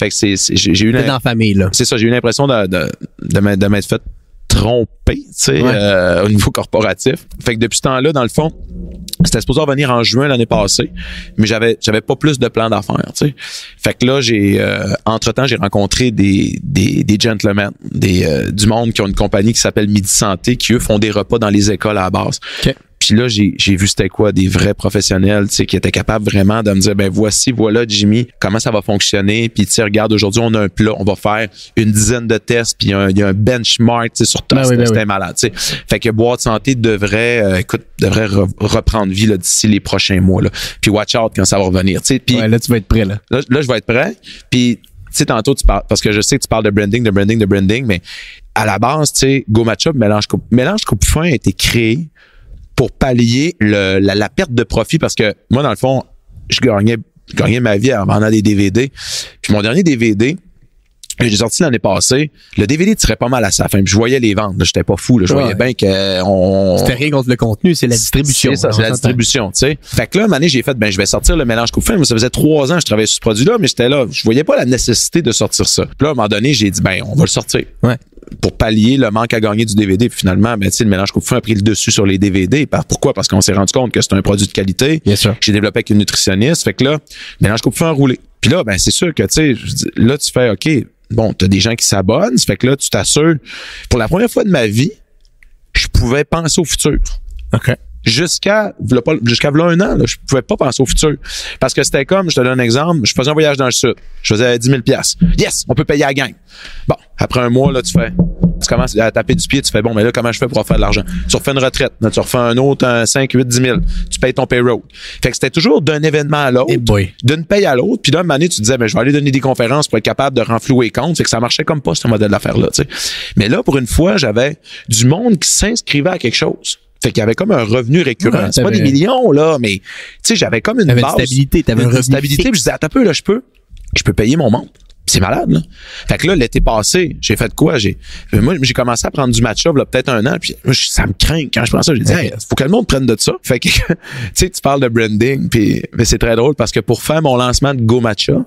que j'ai eu dans la famille là. C'est ça, j'ai eu l'impression de m'être fait trompé, tu sais, au niveau corporatif. Fait que depuis ce temps-là, dans le fond, c'était supposé revenir en juin l'année passée, mais j'avais pas plus de plans d'affaires, tu sais. Fait que là, entre-temps, j'ai rencontré des gentlemen, du monde qui ont une compagnie qui s'appelle Midi Santé, qui eux font des repas dans les écoles à la base. Okay. Puis Puis là, j'ai vu c'était quoi des vrais professionnels, tu sais, qui étaient capables vraiment de me dire, ben voilà, Jimmy, comment ça va fonctionner. Puis tu sais, regarde, aujourd'hui, on a un plat, on va faire une dizaine de tests, puis il y a un benchmark, tu sais, sur tout. C'était malade, tu sais. Fait que Boîte Santé devrait reprendre vie là, d'ici les prochains mois. Là. Puis watch out quand ça va revenir, tu sais. Puis là, tu vas être prêt, là. Là, je vais être prêt. Puis tu sais, tantôt, tu parles, parce que je sais que tu parles de branding, mais à la base, tu sais, Go Matchup, Mélange Coupe-Fin a été créé pour pallier la perte de profit parce que moi, dans le fond, je gagnais ma vie en vendant des DVD. Puis mon dernier DVD, j'ai sorti l'année passée, le DVD tirait pas mal à sa fin. Puis je voyais les ventes. Là, j'étais pas fou. Là, je voyais bien que C'était rien contre le contenu, c'est la distribution. C'est ça, c'est la distribution, tu sais. Fait que là, une année, j'ai fait, je vais sortir le Mélange Coupe-Fin. Moi, ça faisait 3 ans que je travaillais sur ce produit-là, mais j'étais là. Je voyais pas la nécessité de sortir ça. Puis là, à un moment donné, j'ai dit, on va le sortir. Ouais. Pour pallier le manque à gagner du DVD. Puis finalement, tu sais, le Mélange Coupe-Fin a pris le dessus sur les DVD. Pourquoi? Parce qu'on s'est rendu compte que c'est un produit de qualité. Bien sûr. J'ai développé avec une nutritionniste. Fait que là, Mélange Coupe-Fin a roulé. Puis là, c'est sûr que, tu sais, là, tu fais, OK, bon, t'as des gens qui s'abonnent. Ça fait que là, tu t'assures. Pour la première fois de ma vie, je pouvais penser au futur. OK. Jusqu'à v'là un an, là, je pouvais pas penser au futur. Parce que c'était comme, je te donne un exemple, je faisais un voyage dans le sud. Je faisais 10 000 $. Yes, on peut payer à la gang. Bon, après un mois, là, tu commences à taper du pied, tu fais, mais là, comment je fais pour faire de l'argent? Tu refais une retraite, là, tu refais un autre, 5, 8, 10 000. Tu payes ton payroll. Fait que c'était toujours d'un événement à l'autre, d'une paye à l'autre. Puis là, une année, tu te disais, je vais aller donner des conférences pour être capable de renflouer les comptes. Fait que ça marchait comme pas, ce modèle d'affaires-là, tu sais. Mais là, pour une fois, j'avais du monde qui s'inscrivait à quelque chose. Fait qu'il y avait comme un revenu récurrent. C'est pas des millions, là, mais, tu sais, j'avais comme une base. T'avais une stabilité. Puis je disais, attends un peu, là, je peux payer mon monde. C'est malade, là. Fait que là, l'été passé, j'ai fait quoi? Moi, j'ai commencé à prendre du match-up, là, peut-être un an, puis ça me craint. Quand je prends ça, j'ai dit, faut que le monde prenne de ça. Fait que, tu sais, tu parles de branding, mais c'est très drôle parce que pour faire mon lancement de Go Matcha,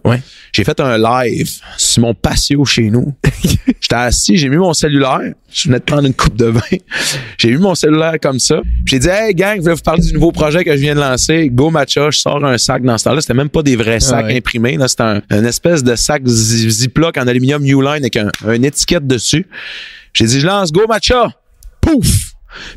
j'ai fait un live sur mon patio chez nous. J'étais assis, j'ai mis mon cellulaire, je venais de prendre une coupe de vin. J'ai mis mon cellulaire comme ça. J'ai dit, hey, gang, je vais vous parler du nouveau projet que je viens de lancer. Go Matcha, je sors un sac dans ce temps-là. C'était même pas des vrais sacs imprimés, là. C'était un espèce de sac Ziploc en aluminium Uline avec un étiquette dessus. J'ai dit, je lance Go Matcha. Pouf!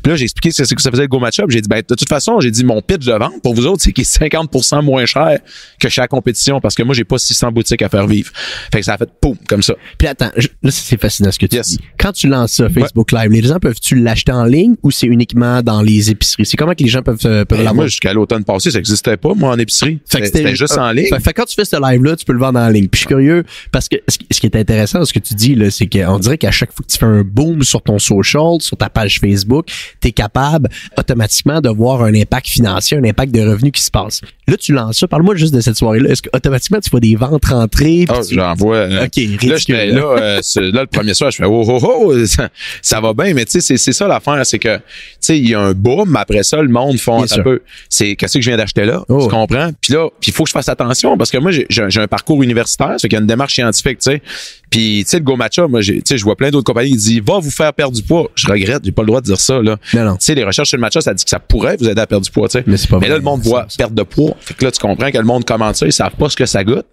Puis là, j'ai expliqué ce que ça faisait le Go Matchup. J'ai dit, de toute façon, j'ai dit, mon pitch de vente pour vous autres, c'est qu'il est 50% moins cher que chez la compétition parce que moi, j'ai pas 600 boutiques à faire vivre. Fait que ça a fait poum, comme ça. Puis attends, là, c'est fascinant ce que tu dis. Quand tu lances ça, Facebook Live, les gens peuvent-tu l'acheter en ligne ou c'est uniquement dans les épiceries? C'est comment que les gens peuvent l'avoir? Moi, jusqu'à l'automne passé, ça existait pas, moi, en épicerie. C'était juste en ligne. Fait quand tu fais ce live-là, tu peux le vendre en ligne. Puis je suis curieux parce que ce qui est intéressant, ce que tu dis, là, c'est qu'on dirait qu'à chaque fois que tu fais un boom sur ton social, sur ta page Facebook, t'es capable automatiquement de voir un impact financier, un impact de revenus qui se passe. Là, tu lances ça. Parle-moi juste de cette soirée-là. Est-ce que automatiquement tu vois des ventes rentrer? J'en vois. OK, ridicule. Là, le premier soir, je fais ça va bien, mais tu sais, c'est ça l'affaire, c'est que tu sais, il y a un boom, mais après ça, le monde font un peu. C'est qu'est-ce que je viens d'acheter là? Tu comprends? Puis là, il faut que je fasse attention parce que moi, j'ai un parcours universitaire, c'est qu'il y a une démarche scientifique, tu sais. Puis, tu sais, le Go Matcha, moi, je vois plein d'autres compagnies qui disent, va vous faire perdre du poids. Je regrette, j'ai pas le droit de dire ça, là. Non. Tu sais, les recherches sur le matcha, ça dit que ça pourrait vous aider à perdre du poids, tu sais. Mais là, le monde voit perte de poids. Fait que là, tu comprends que le monde commente ça, ils savent pas ce que ça goûte.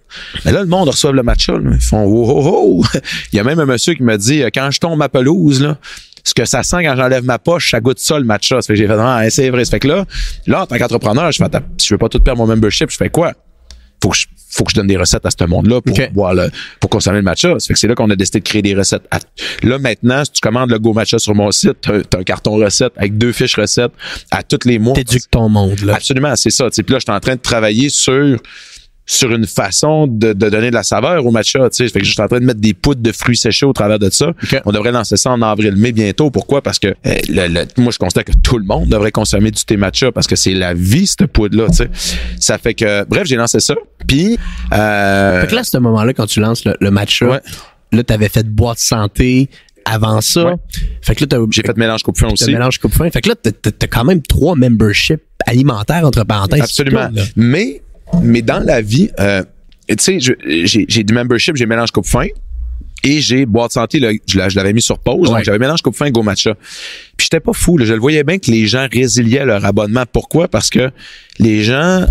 Mais là, le monde reçoit le matcha, là. Ils font, oh. Il y a même un monsieur qui me dit, quand je tombe ma pelouse, là, ce que ça sent quand j'enlève ma poche, ça goûte ça, le matcha. Ça fait que j'ai fait, c'est vrai. Ça fait que là, en tant qu'entrepreneur, je fais, si je veux pas tout perdre mon membership, je fais quoi? Faut que je donne des recettes à ce monde-là pour consommer le matcha. Ça fait que c'est là qu'on a décidé de créer des recettes. Là, maintenant, si tu commandes le Go Matcha sur mon site, t'as un carton recette avec 2 fiches recettes à tous les mois. T'éduques ton monde, là. Absolument, c'est ça. Puis là, je suis en train de travailler sur une façon de donner de la saveur au matcha, tu sais. Fait que je suis en train de mettre des poudres de fruits séchés au travers de ça. On devrait lancer ça en avril-mai bientôt. Pourquoi? Parce que moi, je constate que tout le monde devrait consommer du thé matcha parce que c'est la vie, cette poudre-là, tu sais. Ça fait que, bref, j'ai lancé ça. Puis, fait que là, à ce moment-là, quand tu lances le matcha, là, t'avais fait Boîte Santé avant ça. Fait que là, j'ai fait Mélange Coupe-Fin aussi. Mélange Coupe-Fin. Fait que là, t'as quand même 3 memberships alimentaires, entre parenthèses. Absolument. Mais dans la vie, tu sais, j'ai du membership, j'ai Mélange Coupe-Fin et j'ai Boîte Santé, là, je l'avais mis sur pause. Donc, j'avais Mélange Coupe-Fin et Go Matcha. Puis j'étais pas fou, là, je le voyais bien que les gens résiliaient leur abonnement. Pourquoi? Parce que les gens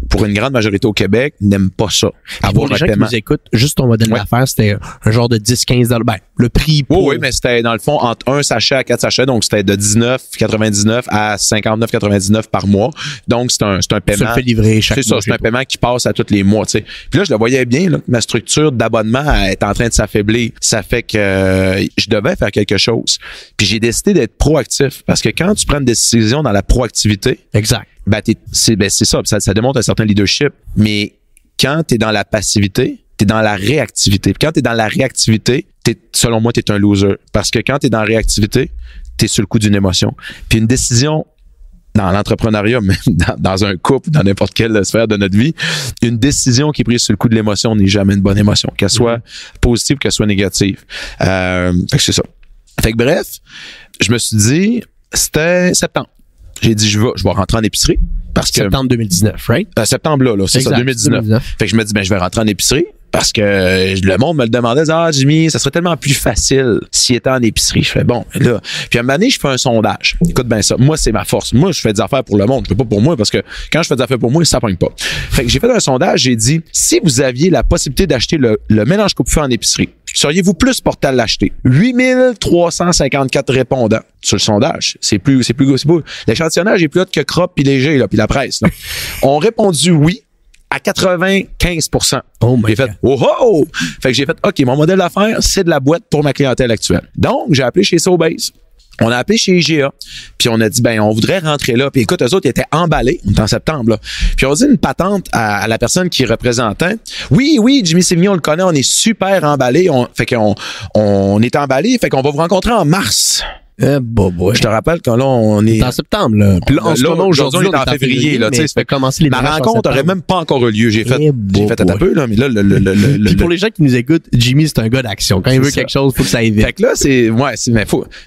pour une grande majorité au Québec, n'aiment pas ça. Pour les gens qui nous écoutent, juste ton modèle d'affaires, c'était un genre de 10-15 $. Ben, le prix pour... Oui, mais c'était dans le fond entre un sachet à 4 sachets, donc c'était de 19,99 à 59,99 par mois. Donc c'est un paiement. Ça le fait livrer chaque mois. C'est ça, c'est un paiement qui passe à tous les mois, tu sais. Puis là, je le voyais bien, là, ma structure d'abonnement est en train de s'affaiblir. Ça fait que je devais faire quelque chose. Puis j'ai décidé d'être proactif parce que quand tu prends une décision dans la proactivité, exact. C'est ça démontre un certain leadership. Mais quand tu es dans la passivité, tu es dans la réactivité. Puis quand tu es dans la réactivité, selon moi, tu es un loser. Parce que quand tu es dans la réactivité, tu es sur le coup d'une émotion. Puis une décision dans l'entrepreneuriat, même dans un couple, dans n'importe quelle sphère de notre vie, une décision qui est prise sur le coup de l'émotion n'est jamais une bonne émotion, qu'elle soit positive ou qu'elle soit négative. Fait que c'est ça. Fait que bref, je me suis dit, c'était septembre. J'ai dit, je vais rentrer en épicerie. Parce que septembre 2019, right? Septembre là, c'est ça, 2019. Fait que je me dis, je vais rentrer en épicerie parce que le monde me le demandait. Jimmy, ça serait tellement plus facile s'il était en épicerie. Je fais, bon, là. Puis à un moment donné, je fais un sondage. Écoute bien ça. Moi, c'est ma force. Moi, je fais des affaires pour le monde. Je fais pas pour moi parce que quand je fais des affaires pour moi, ça pogne pas. Fait que j'ai fait un sondage. J'ai dit, si vous aviez la possibilité d'acheter le mélange coupe-feu en épicerie, seriez-vous plus porté à l'acheter? 8354 répondants sur le sondage. C'est plus beau. L'échantillonnage est plus haut que Crop puis Léger, là, puis la presse, là. ont répondu oui à 95%. Oh my j'ai fait, oh! Fait que j'ai fait, OK, mon modèle d'affaires, c'est de la boîte pour ma clientèle actuelle. Donc, j'ai appelé chez Sobeys. On a appelé chez IGA, puis on a dit, on voudrait rentrer là. Puis écoute, eux autres, ils étaient emballés. On est en septembre, là. Puis on a dit une patente à la personne qui représentait. Oui, Jimmy Sévignon, on le connaît, on est super emballés. Fait qu'on est emballés, fait qu'on va vous rencontrer en mars. Je te rappelle que là, on est en septembre, là. Puis là, aujourd'hui, on est en février, là. Tu sais, commencer les ma rencontre aurait même pas encore eu lieu. J'ai fait un peu, là, mais là, Puis pour les gens qui nous écoutent, Jimmy, c'est un gars d'action. Quand il veut quelque chose, faut que ça aille vite. Fait que là,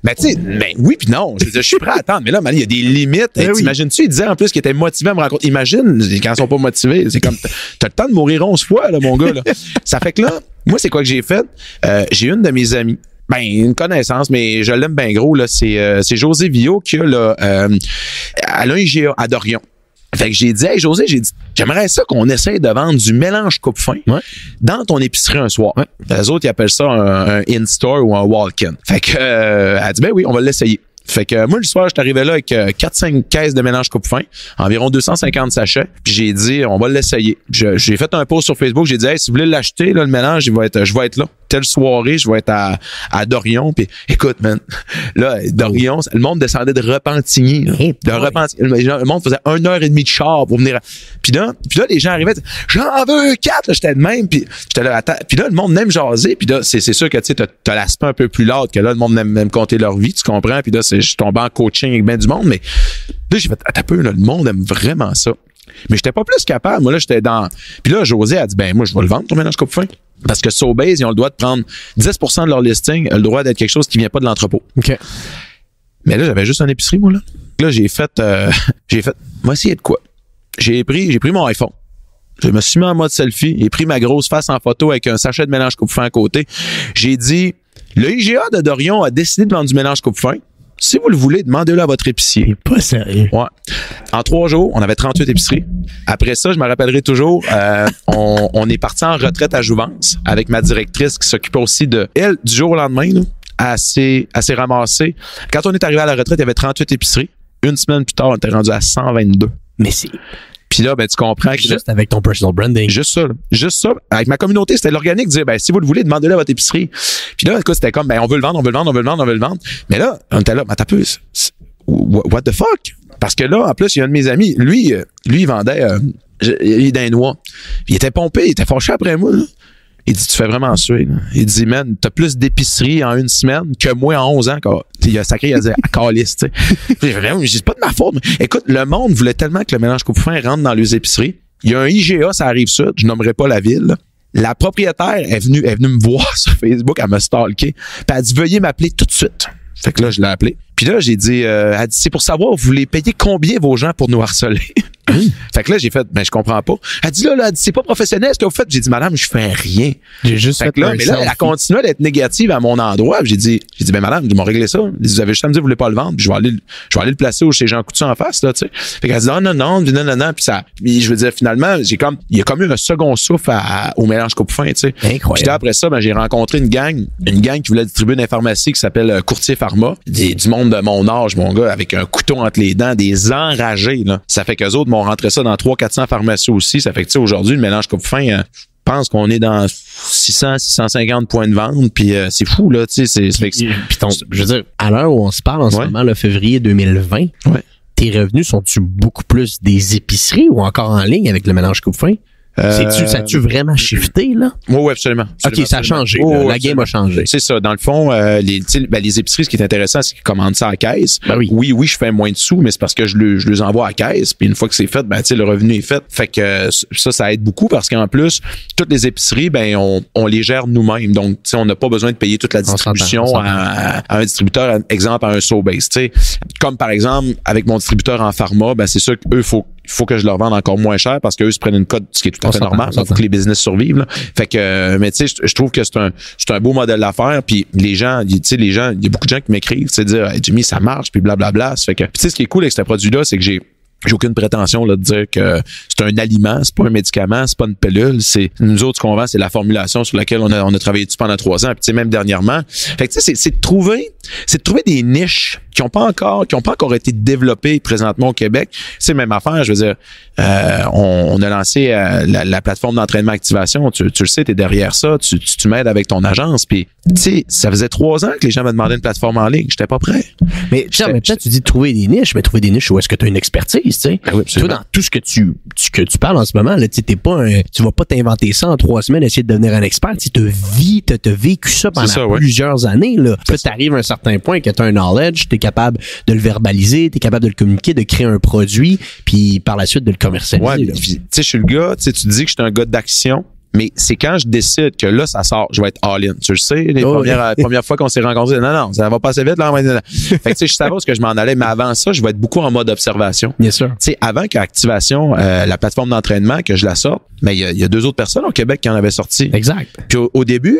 mais tu sais, oui puis non. Je suis prêt à attendre. Mais là, il y a des limites. T'imagines-tu, il disait en plus qu'il était motivé à me rencontrer. Imagine, quand ils sont pas motivés, c'est comme, t'as le temps de mourir 11 fois, là, mon gars, là. Ça fait que là, moi, c'est quoi que j'ai fait? J'ai une de mes amies. Une connaissance, mais je l'aime bien gros, là. C'est José Villot qui a, là, elle a un IGA à Dorion. Fait que j'ai dit, hey, José, j'aimerais ça qu'on essaye de vendre du mélange coupe-fin dans ton épicerie un soir. Les autres, ils appellent ça un in-store ou un walk-in. Fait que, elle dit, oui, on va l'essayer. Fait que moi, le soir, je suis arrivé là avec 4-5 caisses de mélange coupe-fin, environ 250 sachets. Puis j'ai dit, on va l'essayer. J'ai fait un post sur Facebook. J'ai dit, hey, si vous voulez l'acheter, là, le mélange, je vais être là. Telle soirée, je vais être à Dorion. Puis écoute, man, là, Dorion, le monde descendait de Repentigny. Le monde faisait 1h30 de char pour venir. Puis là, les gens arrivaient, j'en veux 4. Là, j'étais de même. Puis j'étais là, puis là, le monde aime jaser. Puis là, c'est sûr que tu sais, t'as l'aspect un peu plus large que là, le monde aime compter leur vie, tu comprends. Puis là, je suis tombé en coaching avec bien du monde. Mais là, j'ai fait, attends un peu, là, le monde aime vraiment ça. Mais j'étais pas plus capable. Moi, là, j'étais dans... Puis là, José a dit, moi, je vais le vendre, ton mélange coupe-fin. Parce que Sobeys, ils ont le droit de prendre 10% de leur listing, le droit d'être quelque chose qui vient pas de l'entrepôt. OK. Mais là, j'avais juste une épicerie, moi, là. Là, j'ai fait, moi, essayer de quoi? J'ai pris mon iPhone. Je me suis mis en mode selfie. J'ai pris ma grosse face en photo avec un sachet de mélange coupe-fin à côté. J'ai dit, le IGA de Dorion a décidé de vendre du mélange coupe-fin. Si vous le voulez, demandez-le à votre épicier. C'est pas sérieux. Ouais. En 3 jours, on avait 38 épiceries. Après ça, je me rappellerai toujours, on est parti en retraite à Jouvence avec ma directrice qui s'occupait aussi de elle du jour au lendemain, là, assez ramassé. Quand on est arrivé à la retraite, il y avait 38 épiceries. Une semaine plus tard, on était rendu à 122. Mais c'est... Puis là, tu comprends que... Juste avec ton personal branding. Juste ça. Avec ma communauté, c'était l'organique. Dire, si vous le voulez, demandez-le à votre épicerie. Puis là, écoute, c'était comme, on veut le vendre. Mais là, on était là, t'as peu, what the fuck? Parce que là, en plus, il y a un de mes amis, lui, il vendait, il est d'un noix. Il était pompé, il était fâché après moi, là. Il dit, tu fais vraiment suer, là. Il dit, man, t'as plus d'épicerie en une semaine que moi en 11 ans, quoi. Il a sacré, il a dit, à calice, tu sais. C'est pas de ma faute. Écoute, le monde voulait tellement que le mélange coupe-fin rentre dans les épiceries. Il y a un IGA, ça arrive ça. Je nommerai pas la ville, là. La propriétaire est venue me voir sur Facebook, elle m'a stalké. Puis elle a dit, veuillez m'appeler tout de suite. Fait que là, je l'ai appelé. Puis là, j'ai dit, elle dit, c'est pour savoir, vous voulez payer combien vos gens pour nous harceler? Fait que là, j'ai fait, je comprends pas. Elle dit là, c'est pas professionnel ce que vous faites. J'ai dit, madame, je fais rien. J'ai juste fait là, mais là, elle continuait d'être négative à mon endroit. J'ai dit, madame, ils m'ont réglé ça. Vous avez juste à me dire, vous voulez pas le vendre. Puis je vais aller le placer chez Jean Coutu en face, là, tu sais. Fait qu'elle dit, non. Puis je veux dire, finalement, il y a comme eu un second souffle au mélange coupe-fin, tu sais. Incroyable. Puis après ça, j'ai rencontré une gang qui voulait distribuer une pharmacie qui s'appelle Courtier Pharma. Du monde de mon âge, mon gars, avec un couteau entre les dents, des enragés, là. Ça fait qu'eux autres m'ont rentré ça dans 300-400 pharmacies aussi. Ça fait que, tu sais, aujourd'hui, le mélange coupe-fin, je pense qu'on est dans 600-650 points de vente, puis c'est fou, là, tu sais. Je veux dire, à l'heure où on se parle en ce moment, le février 2020, tes revenus sont-tu beaucoup plus des épiceries ou encore en ligne avec le mélange coupe-fin? Ça a-tu vraiment shifté, là? Oui, absolument. OK, ça a changé. La game a changé. C'est ça. Dans le fond, les épiceries, ce qui est intéressant, c'est qu'ils commandent ça à caisse. Ben oui. Oui, je fais moins de sous, mais c'est parce que je les envoie à caisse. Puis une fois que c'est fait, le revenu est fait. Fait que ça aide beaucoup parce qu'en plus, toutes les épiceries, on les gère nous-mêmes. Donc, on n'a pas besoin de payer toute la distribution à un distributeur, exemple, à un Sobeys. Comme par exemple, avec mon distributeur en pharma, c'est sûr qu'eux, il faut que je leur vende encore moins cher parce qu'eux se prennent une cote, ce qui est tout à fait normal. Il faut que les business survivent. Là. Fait que, mais tu sais, je trouve que c'est un beau modèle d'affaires. Puis les gens, il y a beaucoup de gens qui m'écrivent, dire, hey, Jimmy, ça marche, puis blablabla. Ça fait que, tu sais, ce qui est cool avec ce produit-là, c'est que j'ai aucune prétention là, de dire que c'est un aliment, c'est pas un médicament, c'est pas une pilule. C'est nous autres, ce qu'on vend, c'est la formulation sur laquelle on a travaillé dessus pendant 3 ans. Puis tu sais, même dernièrement. Fait que tu sais, c'est de trouver des niches qui ont pas encore été développées présentement au Québec. C'est même affaire. Je veux dire, on a lancé la plateforme d'entraînement activation. Tu le sais, t'es derrière ça. Tu m'aides avec ton agence. Puis tu sais, ça faisait 3 ans que les gens me demandaient une plateforme en ligne. J'étais pas prêt. Mais peut-être tu dis trouver des niches, mais trouver des niches où est-ce que tu as une expertise, tu sais. Oui, toi, dans tout ce que tu parles en ce moment, là, tu vas pas t'inventer ça en 3 semaines, essayer de devenir un expert. Tu t'as vécu ça pendant plusieurs années, là. Puis t'arrives à un certain point que t'as un knowledge, t'es capable de le verbaliser, t'es capable de le communiquer, de créer un produit, puis par la suite de le commercialiser. Ouais, tu sais, je suis le gars, tu dis que je suis un gars d'action. Mais c'est quand je décide que là, ça sort, je vais être all-in. Tu le sais, les premières fois qu'on s'est rencontrés, non, ça va passer vite, là. Fait que, tu sais, je savais où est-ce que je m'en allais, mais avant ça, je vais être beaucoup en mode observation. Bien sûr. Tu sais, avant qu'Activation, la plateforme d'entraînement, que je la sorte, mais il y a 2 autres personnes au Québec qui en avaient sorti. Exact. Puis au début,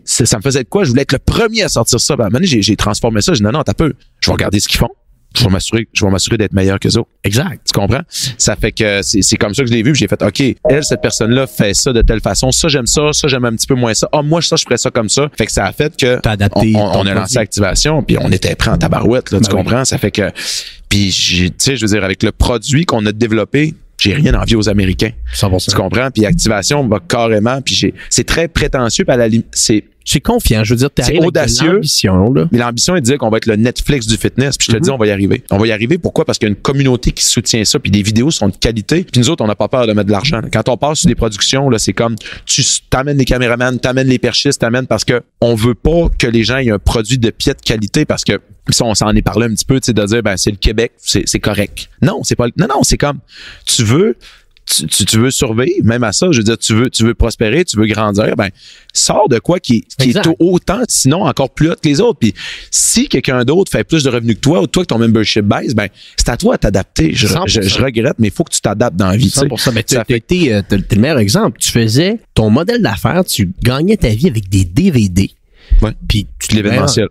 ça me faisait de quoi? Je voulais être le premier à sortir ça. Ben, à un moment donné, j'ai transformé ça. J'ai dit, non, t'as peu. Je vais regarder ce qu'ils font. Je vais m'assurer d'être meilleur qu'eux autres. Exact. Tu comprends? Ça fait que c'est comme ça que je l'ai vu. J'ai fait, OK, cette personne-là fait ça de telle façon. Ça, j'aime ça. Ça, j'aime un petit peu moins ça. Moi, je ferais ça comme ça. Fait que ça a fait que on a lancé Activation, puis on était prêt en tabarouette, là, tu comprends? Ça fait que, puis tu sais, je veux dire, avec le produit qu'on a développé, j'ai rien envie aux Américains. 100%. Tu comprends? Puis Activation va carrément, puis c'est très prétentieux, puis à la limite, c'est confiant. Je veux dire, c'est audacieux. L'ambition, là. Mais l'ambition est de dire qu'on va être le Netflix du fitness. Puis je te dis, on va y arriver. On va y arriver. Pourquoi? Parce qu'il y a une communauté qui soutient ça. Puis des vidéos sont de qualité. Puis nous autres, on n'a pas peur de mettre de l'argent. Quand on passe sur des productions, là, c'est comme tu t'amènes les caméramans, t'amènes les perchistes, t'amènes parce que on veut pas que les gens aient un produit de piètre qualité parce que ça, on s'en est parlé un petit peu, tu sais, de dire, c'est le Québec, c'est correct. Non, c'est pas, non, c'est comme, tu veux survivre, même à ça, je veux dire, tu veux prospérer, tu veux grandir, sors de quoi qui est autant, sinon encore plus haut que les autres. Puis si quelqu'un d'autre fait plus de revenus que toi, ou toi que ton membership baisse, c'est à toi de t'adapter. Je regrette, mais il faut que tu t'adaptes dans la vie. 100%. Mais t'es le meilleur exemple. Tu faisais ton modèle d'affaires, tu gagnais ta vie avec des DVD. Ouais. Puis l'événementiel.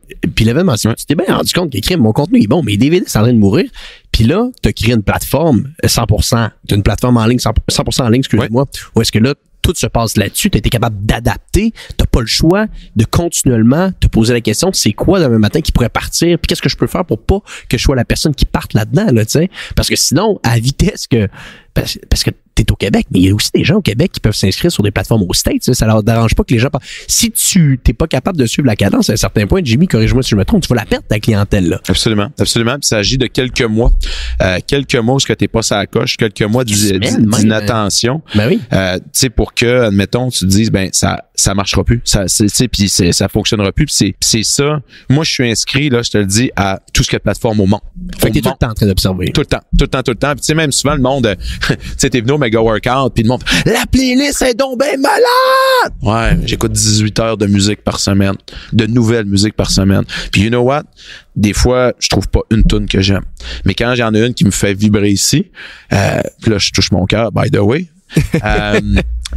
Tu t'es bien rendu compte que mon contenu est bon, mais les DVD, c'est en train de mourir. Puis là, tu as créé une plateforme 100%, une plateforme en ligne, 100% en ligne, excusez-moi, où est-ce que là, tout se passe là-dessus, tu as été capable d'adapter, tu pas le choix de continuellement te poser la question, c'est quoi demain matin qui pourrait partir, puis qu'est-ce que je peux faire pour pas que je sois la personne qui parte là-dedans, là, tu sais? Parce que sinon, à vitesse que... Parce que t'es au Québec, mais il y a aussi des gens au Québec qui peuvent s'inscrire sur des plateformes aux States. Ça leur dérange pas que les gens parlent. Si tu t'es pas capable de suivre la cadence à un certain point, Jimmy, corrige-moi si je me trompe, tu vas la perdre ta clientèle là. Absolument. Puis il s'agit de quelques mois. Quelques mois où t'es pas sur la coche, quelques mois d'inattention. Ben oui. Tu sais, pour que, admettons, tu te dises, ça ça marchera plus. Puis ça fonctionnera plus. Puis c'est ça. Moi, je suis inscrit, là, je te le dis, à tout ce qui est plateforme au monde. Fait que t'es tout le temps en train d'observer. Tout le temps. Puis tu sais, même souvent, le monde, tu sais, t'es venu au Mega Workout, puis le monde, la playlist est donc ben malade! Ouais, j'écoute 18 heures de musique par semaine, de nouvelles musiques par semaine. Puis you know what? Des fois, je trouve pas une tune que j'aime. Mais quand j'en ai une qui me fait vibrer ici, là, je touche mon cœur, by the way.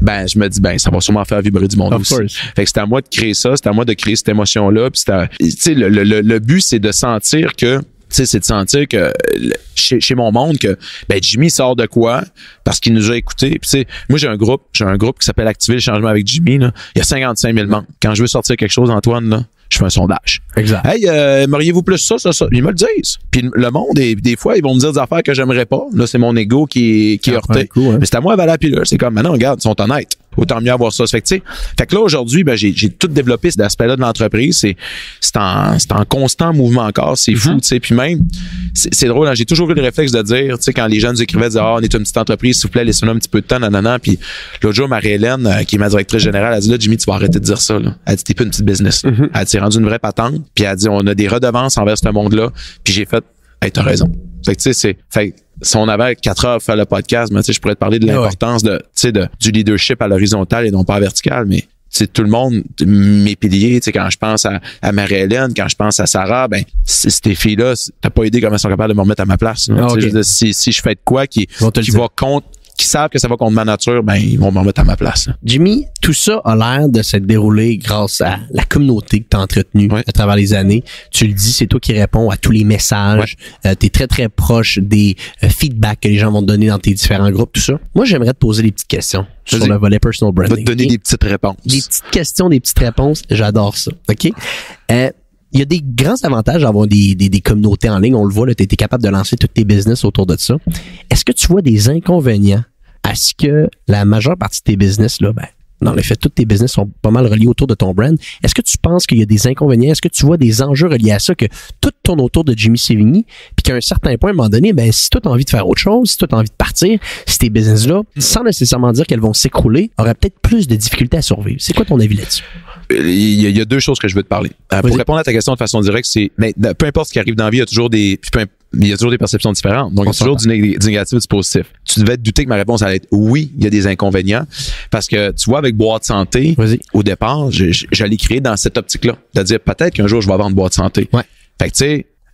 Ben, je me dis, ben, ça va sûrement faire vibrer du monde aussi. Fait que c'est à moi de créer ça, c'est à moi de créer cette émotion-là. Puis tu sais, le but, c'est de sentir que, tu sais, c'est de sentir que chez mon monde que, ben, Jimmy sort de quoi parce qu'il nous a écoutés. Puis tu sais, moi, j'ai un groupe qui s'appelle Activer le changement avec Jimmy, là. Il y a 55 000 membres. Quand je veux sortir quelque chose, Antoine, là, je fais un sondage. Exact. Hey, aimeriez-vous plus ça? Ils me le disent. Puis le monde, des fois, ils vont me dire des affaires que j'aimerais pas. Là, c'est mon ego qui est heurté. Coup, hein. Mais c'est à moi à valer la pilule. C'est comme, maintenant, regarde, ils sont honnêtes. Autant mieux avoir ça. Fait que là, aujourd'hui, ben, j'ai tout développé cet aspect-là de l'entreprise. C'est en constant mouvement encore. C'est fou, tu sais. Puis même, c'est drôle, hein, j'ai toujours eu le réflexe de dire, tu sais, quand les gens nous écrivaient, disaient, on est une petite entreprise, s'il vous plaît, laissez-nous un petit peu de temps, nanana. Puis l'autre jour, Marie-Hélène, qui est ma directrice générale, elle dit, là, Jimmy, tu vas arrêter de dire ça, là. Elle dit, t'es pas une petite business. Elle dit, c'est rendu une vraie patente. Puis elle dit, on a des redevances envers ce monde-là. Puis j'ai fait, hey, t'as raison. Fait que, tu sais, si on avait 4 heures à faire le podcast, mais tu sais, je pourrais te parler de l'importance du leadership à l'horizontale et non pas à vertical, mais c'est tout le monde, mes piliers, tu sais, quand je pense à Marie-Hélène, quand je pense à Sarah, ben, ces filles-là, t'as pas idée comment elles sont capables de me remettre à ma place. Si je fais de quoi qui va contre, qui savent que ça va contre ma nature, ben, ils vont me remettre à ma place. Là. Jimmy, tout ça a l'air de s'être déroulé grâce à la communauté que tu as entretenue à travers les années. Tu le dis, c'est toi qui réponds à tous les messages. Tu es très, très proche des feedbacks que les gens vont te donner dans tes différents groupes, tout ça. Moi, j'aimerais te poser des petites questions sur le volet personal branding. Je vais te donner des petites réponses. Des petites questions, des petites réponses. J'adore ça. OK? Il y a des grands avantages d'avoir des communautés en ligne. On le voit, tu as été capable de lancer tous tes business autour de ça. Est-ce que tu vois des inconvénients à ce que la majeure partie de tes business, là, ben, dans le fait, tous tes business sont pas mal reliés autour de ton brand. Est-ce que tu penses qu'il y a des inconvénients? Est-ce que tu vois des enjeux reliés à ça, que tout tourne autour de Jimmy Sévigny, puis qu'à un certain point, à un moment donné, ben, si toi, t'as envie de faire autre chose, si toi, t'as envie de partir, si tes business-là, sans nécessairement dire qu'elles vont s'écrouler, auraient peut-être plus de difficultés à survivre. C'est quoi ton avis là-dessus? Il y a deux choses que je veux te parler. Pour répondre à ta question de façon directe, mais peu importe ce qui arrive dans la vie, il y a toujours des perceptions différentes. Donc, il y a toujours du négatif et du positif. Tu devais te douter que ma réponse allait être oui, il y a des inconvénients. Parce que, tu vois, avec Boîte Santé, au départ, j'allais créer dans cette optique-là. C'est-à-dire, peut-être qu'un jour, je vais vendre Boîte Santé. Ouais. Fait que, tu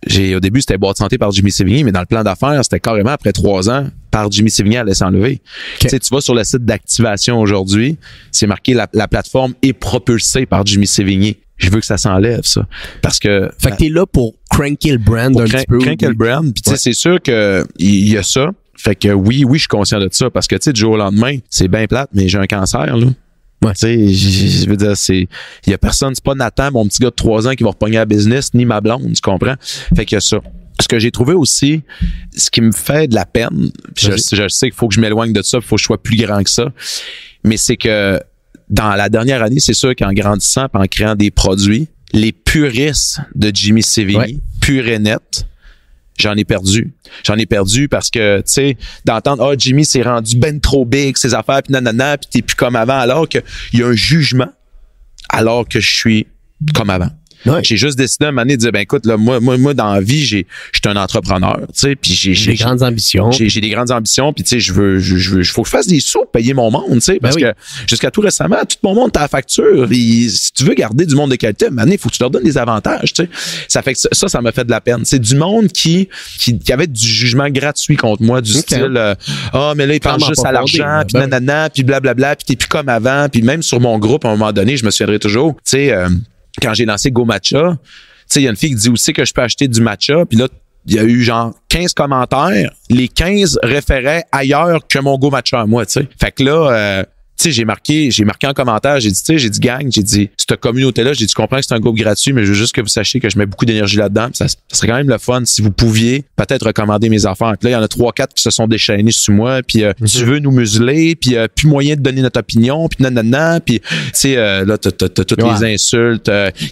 sais, au début, c'était Boîte Santé par Jimmy Sévigny, mais dans le plan d'affaires, c'était carrément après 3 ans par Jimmy Sévigny à laisser enlever. Okay. Tu vas sur le site d'activation aujourd'hui, c'est marqué la plateforme est propulsée par Jimmy Sévigny. Je veux que ça s'enlève, ça. Parce que. Fait que t'es là pour cranker le brand un petit peu. Cranker le brand. Puis tu sais, c'est sûr que il y a ça. Fait que oui, je suis conscient de ça. Parce que tu sais, du jour au lendemain, c'est bien plate, mais j'ai un cancer, là. Ouais. Tu sais, je veux dire, il y a personne, c'est pas Nathan, mon petit gars de 3 ans qui va repogner la business, ni ma blonde, tu comprends? Fait qu'il y a ça. Ce que j'ai trouvé aussi, ce qui me fait de la peine, je sais qu'il faut que je m'éloigne de ça, il faut que je sois plus grand que ça, mais c'est que dans la dernière année, c'est sûr qu'en grandissant et en créant des produits, les puristes de Jimmy Sévigny, pur et net, j'en ai perdu. J'en ai perdu parce que, tu sais, d'entendre, Jimmy s'est rendu ben trop big, ses affaires, puis nanana, puis t'es plus comme avant, alors qu'il y a un jugement, alors que je suis comme avant. Ouais. J'ai juste décidé à un moment donné de dire, ben écoute, là, moi dans la vie, je suis un entrepreneur, tu sais, puis j'ai des grandes ambitions. J'ai des grandes ambitions, puis tu sais, faut que je fasse des sous pour payer mon monde, tu sais, parce que jusqu'à tout récemment, tout mon monde t'a la facture. Et si tu veux garder du monde de qualité, à un moment donné, il faut que tu leur donnes des avantages, tu sais. Ça fait que ça m'a fait de la peine. C'est du monde qui avait du jugement gratuit contre moi, du style, mais là, il pense juste à l'argent, puis nanana, puis blablabla, puis t'es plus comme avant, puis même sur mon groupe, à un moment donné, je me souviendrai toujours, tu sais, quand j'ai lancé Go Matcha, tu sais, il y a une fille qui dit aussi que je peux acheter du matcha, puis là, il y a eu genre 15 commentaires, les 15 référaient ailleurs que mon Go Matcha à moi, tu sais. Fait que là, tu sais, j'ai marqué en commentaire, j'ai dit gang, j'ai dit cette communauté-là, j'ai dit, tu comprends que c'est un groupe gratuit, mais je veux juste que vous sachiez que je mets beaucoup d'énergie là-dedans. Ça serait quand même le fun si vous pouviez peut-être recommander mes affaires. Puis là, il y en a 3-4 qui se sont déchaînés sur moi, puis tu veux nous museler, puis plus moyen de donner notre opinion, puis nanana, puis tu sais, là, t'as toutes les insultes,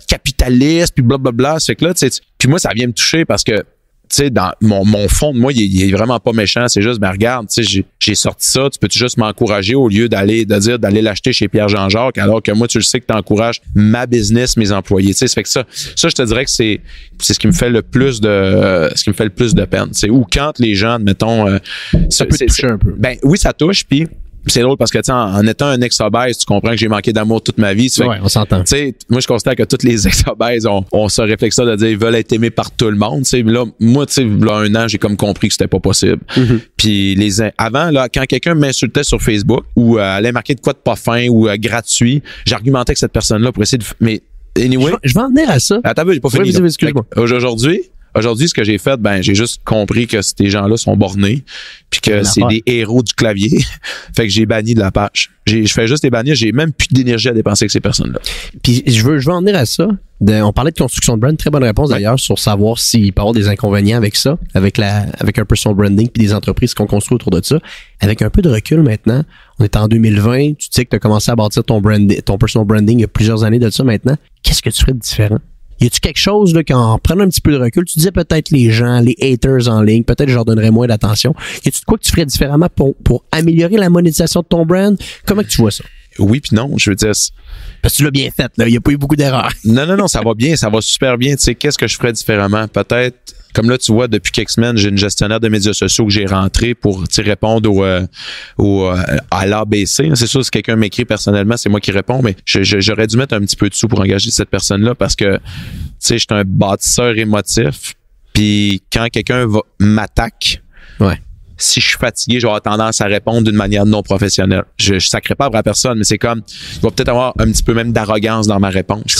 capitaliste, puis blablabla. C'est que là, tu sais, puis moi, ça vient me toucher parce que tu sais, dans mon fond de moi, il est vraiment pas méchant. C'est juste, ben regarde, tu sais, j'ai sorti ça, tu peux-tu juste m'encourager au lieu d'aller l'acheter chez Pierre Jean-Jacques, alors que moi, tu le sais que t'encourages ma business, mes employés. Tu sais, ça fait que ça, je te dirais que c'est ce qui me fait le plus de peine. C'est ou quand les gens, admettons, ça peut te toucher un peu. Ben oui, ça touche, puis c'est drôle parce que, tu sais, en étant un ex-obèse, tu comprends que j'ai manqué d'amour toute ma vie. Ouais, on s'entend. Tu sais, moi, je constate que tous les ex-obèses ont ce réflexe-là de dire ils veulent être aimés par tout le monde. Tu sais, là, moi, tu sais, là, 1 an, j'ai comme compris que c'était pas possible. Mm-hmm. Puis avant, là, quand quelqu'un m'insultait sur Facebook ou allait marquer de quoi de pas fin ou gratuit, j'argumentais avec cette personne-là pour essayer de... Mais anyway... Je vais en venir à ça. Attends, j'ai pas fini. Oui, excuse-moi. Aujourd'hui, ce que j'ai fait, ben, j'ai juste compris que ces gens-là sont bornés, puis que c'est des héros du clavier. Fait que j'ai banni de la page. Je fais juste les bannir, j'ai même plus d'énergie à dépenser avec ces personnes-là. Puis je veux en venir à ça. On parlait de construction de brand, très bonne réponse d'ailleurs sur savoir s'il peut y avoir des inconvénients avec ça, avec un personal branding puis des entreprises qu'on construit autour de ça. Avec un peu de recul maintenant, on est en 2020, tu sais que tu as commencé à bâtir ton personal branding il y a plusieurs années de ça maintenant. Qu'est-ce que tu ferais de différent? Y a-tu quelque chose là qu'en prenant un petit peu de recul, tu disais peut-être les gens, les haters en ligne, peut-être je leur donnerais moins d'attention. Y a-tu de quoi que tu ferais différemment pour améliorer la monétisation de ton brand? Comment que tu vois ça? Oui puis non, je veux dire... Parce que tu l'as bien fait, là. Il n'y a pas eu beaucoup d'erreurs. Non, ça va bien, ça va super bien. Tu sais, qu'est-ce que je ferais différemment? Peut-être, comme là, tu vois, depuis quelques semaines, j'ai une gestionnaire de médias sociaux que j'ai rentré pour répondre à l'ABC. C'est sûr, si quelqu'un m'écrit personnellement, c'est moi qui réponds, mais j'aurais dû mettre un petit peu de sous pour engager cette personne-là parce que, tu sais, je suis un bâtisseur émotif. Puis quand quelqu'un m'attaque, ouais. Si je suis fatigué, je vais avoir tendance à répondre d'une manière non professionnelle. Je sacrerai pas après la personne, mais c'est comme, il va peut-être avoir un petit peu même d'arrogance dans ma réponse.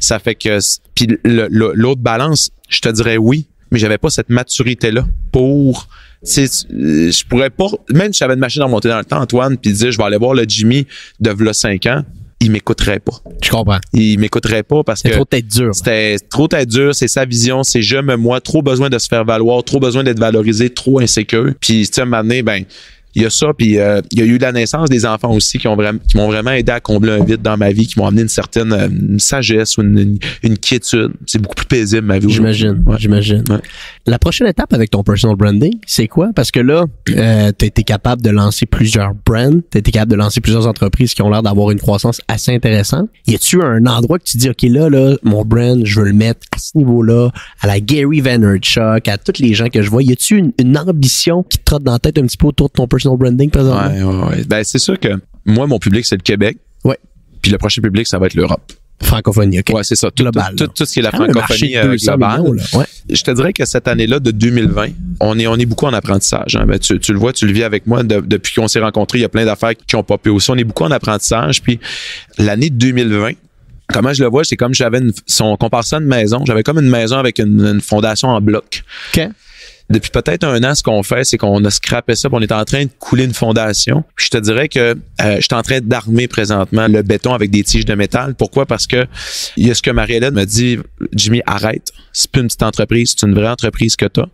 Ça fait que, puis l'autre balance, je te dirais oui, mais j'avais pas cette maturité-là pour, tu sais, je pourrais pas, même si j'avais une machine à remonter dans le temps, Antoine, puis dire, je vais aller voir le Jimmy de v'là 5 ans, il m'écouterait pas. Je comprends. Il m'écouterait pas parce que... C'était trop tête dure. C'était trop tête dure, c'est sa vision, c'est je me moi, trop besoin de se faire valoir, trop besoin d'être valorisé, trop insécure. Puis, tu sais, à un moment donné, ben, il y a ça, puis il y a eu la naissance des enfants aussi qui m'ont vraiment aidé à combler un vide dans ma vie, qui m'ont amené une certaine une sagesse ou une quiétude. C'est beaucoup plus paisible, ma vie. J'imagine. Ouais. La prochaine étape avec ton personal branding, c'est quoi? Parce que là, t'as été capable de lancer plusieurs brands, t'as été capable de lancer plusieurs entreprises qui ont l'air d'avoir une croissance assez intéressante. Y a-tu un endroit que tu dis, OK, là, mon brand, je veux le mettre à ce niveau-là, à la Gary Vaynerchuk, à tous les gens que je vois. Y a-tu une ambition qui te trotte dans la tête un petit peu autour de ton personal branding présentement? Ouais. Ben, c'est sûr que moi, mon public, c'est le Québec. Ouais. Puis le prochain public, ça va être l'Europe. Francophonie, OK. Ouais, c'est ça. Tout ce qui est la francophonie globale. Millions, là. Ouais. Je te dirais que cette année-là, de 2020, on est beaucoup en apprentissage. Hein. Ben, tu le vois, tu le vis avec moi. Depuis qu'on s'est rencontrés, il y a plein d'affaires qui ont popé aussi. On est beaucoup en apprentissage. Puis l'année de 2020, comment je le vois, c'est comme on compare ça à une maison. J'avais comme une maison avec une fondation en bloc. OK. Depuis peut-être 1 an, ce qu'on fait, c'est qu'on a scrappé ça, puis on est en train de couler une fondation. Puis je te dirais que je suis en train d'armer présentement le béton avec des tiges de métal. Pourquoi? Parce que il y a ce que Marie-Hélène me dit, Jimmy, arrête. C'est plus une petite entreprise, c'est une vraie entreprise que t'as.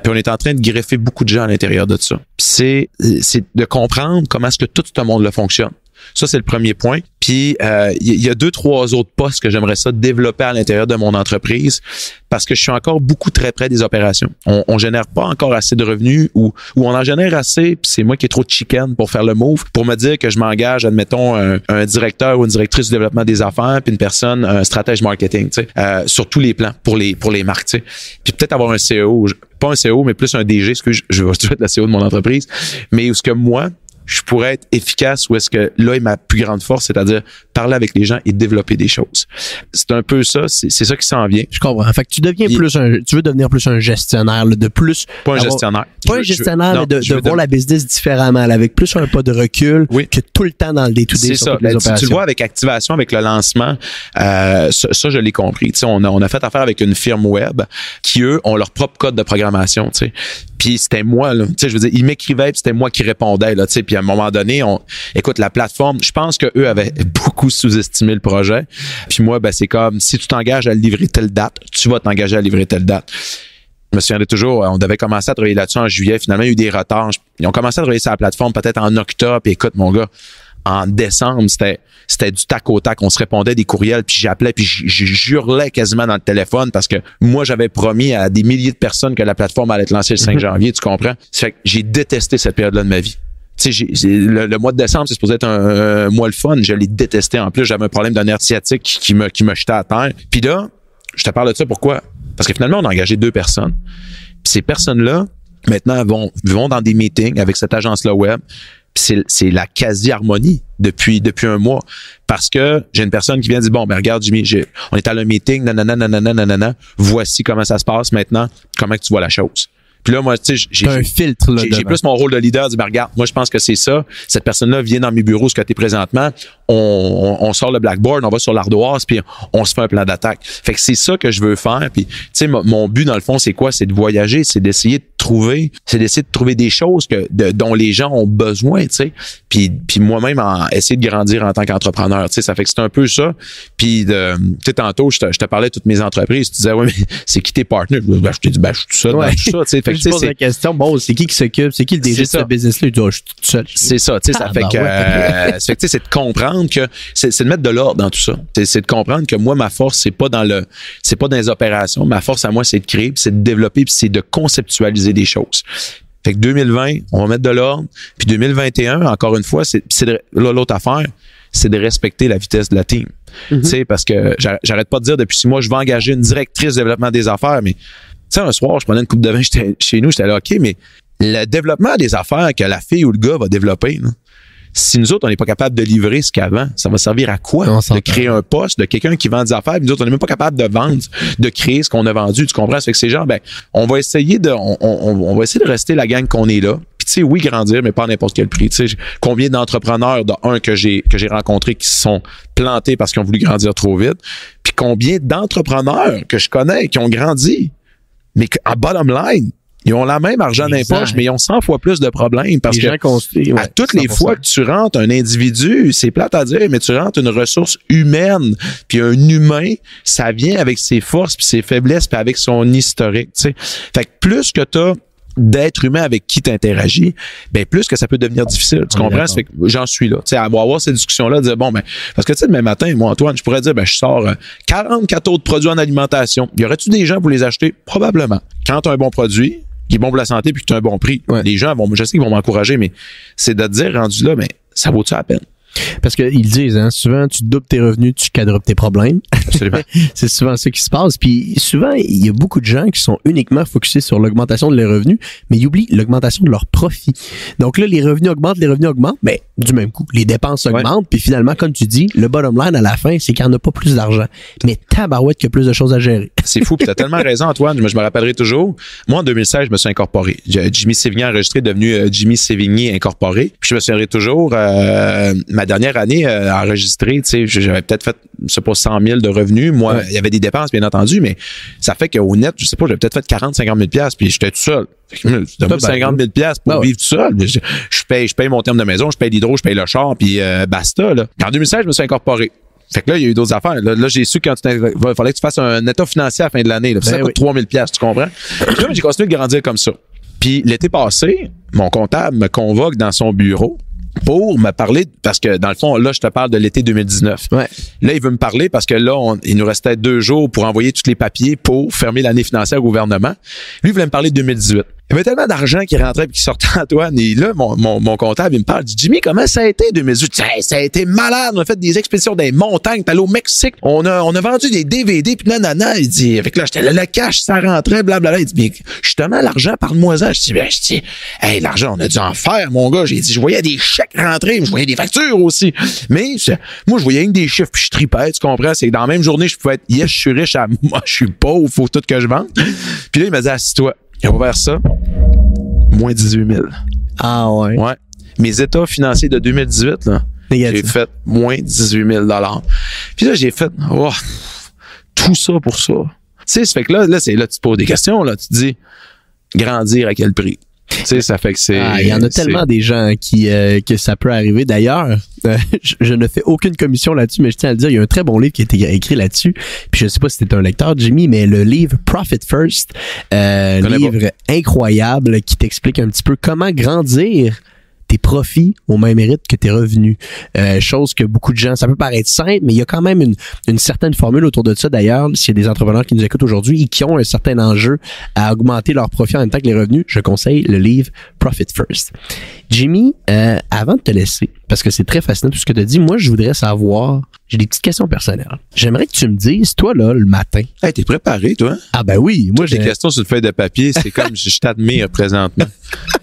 Puis on est en train de greffer beaucoup de gens à l'intérieur de ça. Puis c'est de comprendre comment est-ce que tout ce monde-là fonctionne. Ça, c'est le premier point. Puis, il y a 2-3 autres postes que j'aimerais ça développer à l'intérieur de mon entreprise parce que je suis encore beaucoup très près des opérations. On génère pas encore assez de revenus ou on en génère assez, puis c'est moi qui est trop chicken pour faire le move, pour me dire que je m'engage, admettons, un directeur ou une directrice du développement des affaires, puis une personne, un stratège marketing, tu sais, sur tous les plans pour les marques, tu sais. Puis peut-être avoir un CEO, pas un CEO, mais plus un DG, parce que je vais être le CEO de mon entreprise, mais où ce que moi, je pourrais être efficace ou est-ce que là est ma plus grande force, c'est-à-dire parler avec les gens et développer des choses. C'est un peu ça, c'est ça qui s'en vient. Je comprends. Fait que tu veux devenir plus un gestionnaire, là, de plus. Pas un gestionnaire. Pas un gestionnaire, mais de voir la business différemment, là, avec plus un pas de recul que tout le temps dans le day-to-day. C'est ça. Tu le vois avec activation, avec le lancement, ça je l'ai compris. Tu sais, on a fait affaire avec une firme web qui, eux, ont leur propre code de programmation, tu sais. Puis c'était moi, là, tu sais, je veux dire, ils m'écrivaient, puis c'était moi qui répondais, là, tu sais. Puis à un moment donné, écoute, la plateforme, je pense que eux avaient beaucoup sous-estimé le projet. Puis moi, ben c'est comme, si tu t'engages à livrer telle date, tu vas t'engager à livrer telle date. Je me souviendrai toujours, on devait commencer à travailler là-dessus en juillet. Finalement, il y a eu des retards. Ils ont commencé à travailler sur la plateforme peut-être en octobre. Puis écoute, mon gars, en décembre, c'était du tac au tac. On se répondait des courriels, puis j'appelais, puis j'hurlais quasiment dans le téléphone parce que moi, j'avais promis à des milliers de personnes que la plateforme allait être lancée le 5 janvier, tu comprends? Ça fait que j'ai détesté cette période-là de ma vie. Tu sais, le mois de décembre, c'est supposé être un mois le fun. Je l'ai détesté. En plus, j'avais un problème d'un nerf sciatique qui me jetait à terre. Puis là, je te parle de ça pourquoi? Parce que finalement, on a engagé 2 personnes. Puis ces personnes-là, maintenant, vont dans des meetings avec cette agence-là web. Puis c'est la quasi-harmonie depuis un mois. Parce que j'ai une personne qui vient dire, bon, ben regarde, Jimmy, on est à un meeting, nanana, voici comment ça se passe maintenant, comment tu vois la chose. Puis là, moi, tu sais, j'ai un filtre là. J'ai plus mon rôle de leader, dire, ben regarde, moi je pense que c'est ça. Cette personne-là vient dans mes bureaux, ce que tu es présentement. On sort le blackboard, on va sur l'ardoise, puis on se fait un plan d'attaque. Fait que c'est ça que je veux faire. Puis, tu sais, mon but dans le fond, c'est quoi? C'est de voyager, c'est d'essayer de trouver des choses dont les gens ont besoin, tu sais. Puis moi-même, essayer de grandir en tant qu'entrepreneur, tu sais. Ça fait que c'est un peu ça. Puis, tu sais, tantôt, je te parlais de toutes mes entreprises. Tu disais, ouais, mais c'est qui tes partenaires? Ben, je t'ai dit, ben, je suis tout seul dans tout ça, tu sais. Fait que, je pose la question, bon, c'est qui s'occupe? C'est qui le DG de ce business-là? Je suis tout seul. C'est ça, tu sais, ça fait que, c'est de comprendre que c'est de mettre de l'ordre dans tout ça. C'est de comprendre que moi, ma force, c'est pas dans les opérations. Ma force à moi, c'est de créer, puis c'est de développer, puis c'est de conceptualiser des choses. Fait que 2020, on va mettre de l'ordre. Puis 2021, encore une fois, l'autre affaire, c'est de respecter la vitesse de la team. Tu sais, parce que j'arrête pas de dire depuis 6 mois, je vais engager une directrice de développement des affaires, mais tu sais, un soir, je prenais une coupe de vin chez nous, j'étais là, OK, mais le développement des affaires que la fille ou le gars va développer, là, si nous autres, on n'est pas capable de livrer ce qu'avant, ça va servir à quoi? De créer un poste de quelqu'un qui vend des affaires, puis nous autres, on n'est même pas capable de vendre, de créer ce qu'on a vendu, tu comprends? Ça fait que ces gens, ben, on va essayer de rester la gang qu'on est là. Puis tu sais, oui, grandir, mais pas à n'importe quel prix. Tu sais, combien d'entrepreneurs, que j'ai rencontrés qui se sont plantés parce qu'ils ont voulu grandir trop vite, puis combien d'entrepreneurs que je connais qui ont grandi, mais en bottom line, ils ont la même argent dans les poches, mais ils ont 100 fois plus de problèmes parce que à toutes les fois que tu rentres un individu, c'est plate à dire, mais tu rentres une ressource humaine, puis un humain, ça vient avec ses forces puis ses faiblesses puis avec son historique, tu sais. Fait que plus que t'as d'être humain avec qui t'interagis, ben plus que ça peut devenir difficile. Tu comprends? Ça fait que j'en suis là. Tu sais, avoir ces discussions-là, dire bon, ben, parce que tu sais, demain matin, moi, Antoine, je pourrais dire, ben, je sors 44 autres produits en alimentation. Y aurait-tu des gens pour les acheter? Probablement. Quand tu as un bon produit, qui est bon pour la santé puis que tu as un bon prix. Ouais. Les gens je sais qu'ils vont m'encourager, mais c'est de te dire, rendu là, mais ça vaut-tu la peine? Parce qu'ils disent, hein, souvent, tu doubles tes revenus, tu quadruples tes problèmes. Absolument. C'est souvent ça qui se passe. Puis souvent, il y a beaucoup de gens qui sont uniquement focusés sur l'augmentation de leurs revenus, mais ils oublient l'augmentation de leurs profits. Donc là, les revenus augmentent, mais du même coup, les dépenses augmentent. Puis finalement, comme tu dis, le bottom line à la fin, c'est qu'il n'y en a pas plus d'argent. Mais tabarouette qu'il y a plus de choses à gérer. C'est fou. Puis t'as tellement raison, Antoine. Je me rappellerai toujours. Moi, en 2016, je me suis incorporé. Jimmy Sévigny enregistré, devenu Jimmy Sévigny incorporé. Puis je me souviendrai toujours, ma dernière année enregistrée, tu sais, j'avais peut-être fait, je sais pas, 100 000 de revenus. Moi, il y avait des dépenses, bien entendu, mais ça fait qu'au net, je sais pas, j'avais peut-être fait 40, 50 000 $, puis j'étais tout seul. Je donne 50 000 $ pour vivre tout seul. Je paye mon terme de maison, je paye l'hydro, je paye le char, puis basta, là. En 2016, je me suis incorporé. Fait que là, il y a eu d'autres affaires. Là, j'ai su qu'il fallait que tu fasses un état financier à la fin de l'année. Là. Ça coûte 3 000 $, tu comprends? Puis là, j'ai continué de grandir comme ça. Puis l'été passé, mon comptable me convoque dans son bureau pour me parler, parce que dans le fond, là, je te parle de l'été 2019. Ouais. Là, il veut me parler parce que là, il nous restait 2 jours pour envoyer tous les papiers pour fermer l'année financière au gouvernement. Lui, il voulait me parler de 2018. Il y avait tellement d'argent qui rentrait et qui sortait, Antoine. Et là, mon comptable, il me parle, il dit, Jimmy, comment ça a été 2018? Ça a été malade. On a fait des expéditions dans les montagnes, t'es allé au Mexique. On a vendu des DVD, puis nanana. Il dit, avec là, j'étais là, le cash, ça rentrait, blablabla. Il dit, mais justement, l'argent, parle-moi-en. Je dis, hey, l'argent, on a dû en faire, mon gars. J'ai dit, je voyais des chèques rentrer, mais je voyais des factures aussi. Mais moi, je voyais rien que des chiffres, puis je tripais, tu comprends? C'est que dans la même journée, je pouvais être, yes, je suis riche, moi, je suis pauvre, faut tout que je vende. Puis là, il m'a dit, assis-toi. Il a ouvert ça. Moins 18 000. Ah ouais? Ouais. Mes états financiers de 2018, là, j'ai fait moins 18 000 $. Puis là, j'ai fait, oh, tout ça pour ça. Tu sais, ça fait que là, tu te poses des questions, là. Tu te dis, grandir à quel prix? Tu sais, ça fait que c'est... il y en a tellement des gens que ça peut arriver. D'ailleurs, je ne fais aucune commission là-dessus, mais je tiens à le dire, il y a un très bon livre qui a été écrit là-dessus. Puis je sais pas si t'es un lecteur, Jimmy, mais le livre Profit First, livre incroyable qui t'explique un petit peu comment grandir tes profits au même rythme que tes revenus. Chose que beaucoup de gens, ça peut paraître simple, mais il y a quand même une certaine formule autour de ça. D'ailleurs, s'il y a des entrepreneurs qui nous écoutent aujourd'hui et qui ont un certain enjeu à augmenter leurs profits en même temps que les revenus, je conseille le livre Profit First. Jimmy, avant de te laisser, parce que c'est très fascinant tout ce que tu as dit, moi, je voudrais savoir, j'ai des petites questions personnelles. J'aimerais que tu me dises, toi, là, le matin. Hey, t'es préparé, toi? Ah ben oui, moi, j'ai des questions sur une feuille de papier, c'est comme je t'admire présentement.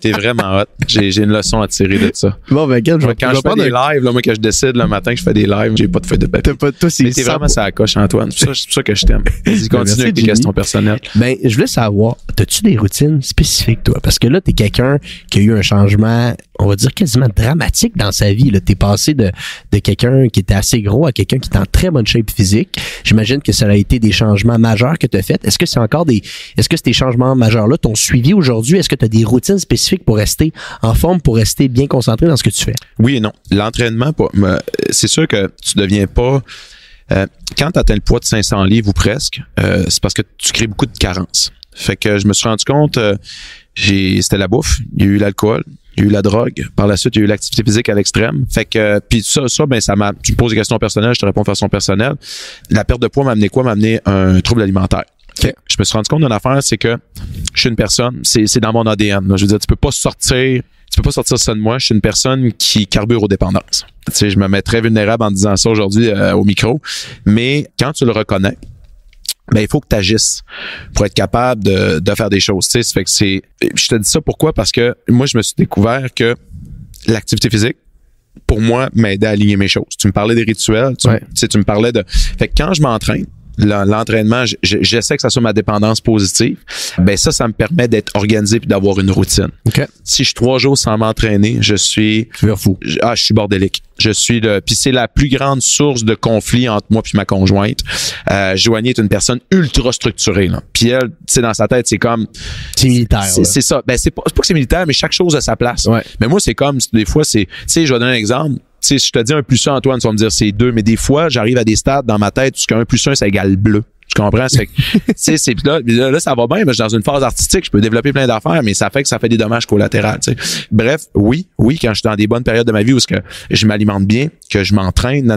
T'es vraiment hot. J'ai une leçon à tirer de ça. Bon, ben, quand je fais des lives, là, moi, quand je décide le matin que je fais des lives, j'ai pas de feuille de papier. Toi, mais t'es vraiment ça à coche, Antoine. C'est pour ça que je t'aime. Vas-y, continue avec tes questions personnelles. Ben, je voulais savoir, as-tu des routines spécifiques, toi? Parce que là, t'es quelqu'un qui a eu un changement, on va dire quasiment dramatique dans sa vie. Là, t'es passé de quelqu'un qui était assez gros à quelqu'un qui était en très bonne shape physique. J'imagine que ça a été des changements majeurs que tu as fait. Est-ce que ces changements majeurs-là t'ont suivi aujourd'hui? Est-ce que tu as des routines spécifiques pour rester en forme, pour rester bien concentré dans ce que tu fais? Oui et non. L'entraînement, c'est sûr que tu deviens pas... quand tu atteins le poids de 500 livres ou presque, c'est parce que tu crées beaucoup de carences. Fait que je me suis rendu compte, c'était la bouffe, il y a eu l'alcool, il y a eu la drogue. Par la suite, il y a eu l'activité physique à l'extrême. Fait que, puis ça, ben, tu me poses des questions personnelles, je te réponds de façon personnelle. La perte de poids m'a amené quoi? M'a amené un trouble alimentaire. Okay. Je me suis rendu compte d'une affaire, c'est que je suis une personne, c'est dans mon ADN. Là. Je veux dire, tu peux pas sortir ça de moi. Je suis une personne qui carbure aux dépendances. Tu sais, je me mets très vulnérable en disant ça aujourd'hui au micro. Mais quand tu le reconnais, ben, il faut que tu agisses pour être capable de faire des choses. Tu sais, ça fait que je te dis ça pourquoi? Parce que moi, je me suis découvert que l'activité physique, pour moi, m'aidait à aligner mes choses. Tu me parlais des rituels, tu me parlais de... Fait que quand je m'entraîne, l'entraînement, j'essaie que ça soit ma dépendance positive. Ben ça me permet d'être organisé puis d'avoir une routine. Okay. Si je suis 3 jours sans m'entraîner, je suis... Tu vas fou. Je suis bordélique. Puis c'est la plus grande source de conflit entre moi puis ma conjointe. Joanie est une personne ultra structurée. Là. Puis elle, tu sais, dans sa tête, c'est comme... C'est militaire. C'est ça. Ben c'est pas que c'est militaire, mais chaque chose a sa place. Ouais. Mais moi, c'est comme, des fois, tu sais, je vais donner un exemple. Tu sais, si je te dis 1 + 1, Antoine, tu vas me dire c'est 2, mais des fois, j'arrive à des stades dans ma tête où 1 + 1, ça égale bleu. Tu comprends? Ça fait que, tu sais, là, ça va bien, mais je suis dans une phase artistique, je peux développer plein d'affaires, mais ça fait des dommages collatéraux, tu sais. Bref, oui, quand je suis dans des bonnes périodes de ma vie où je m'alimente bien, que je m'entraîne,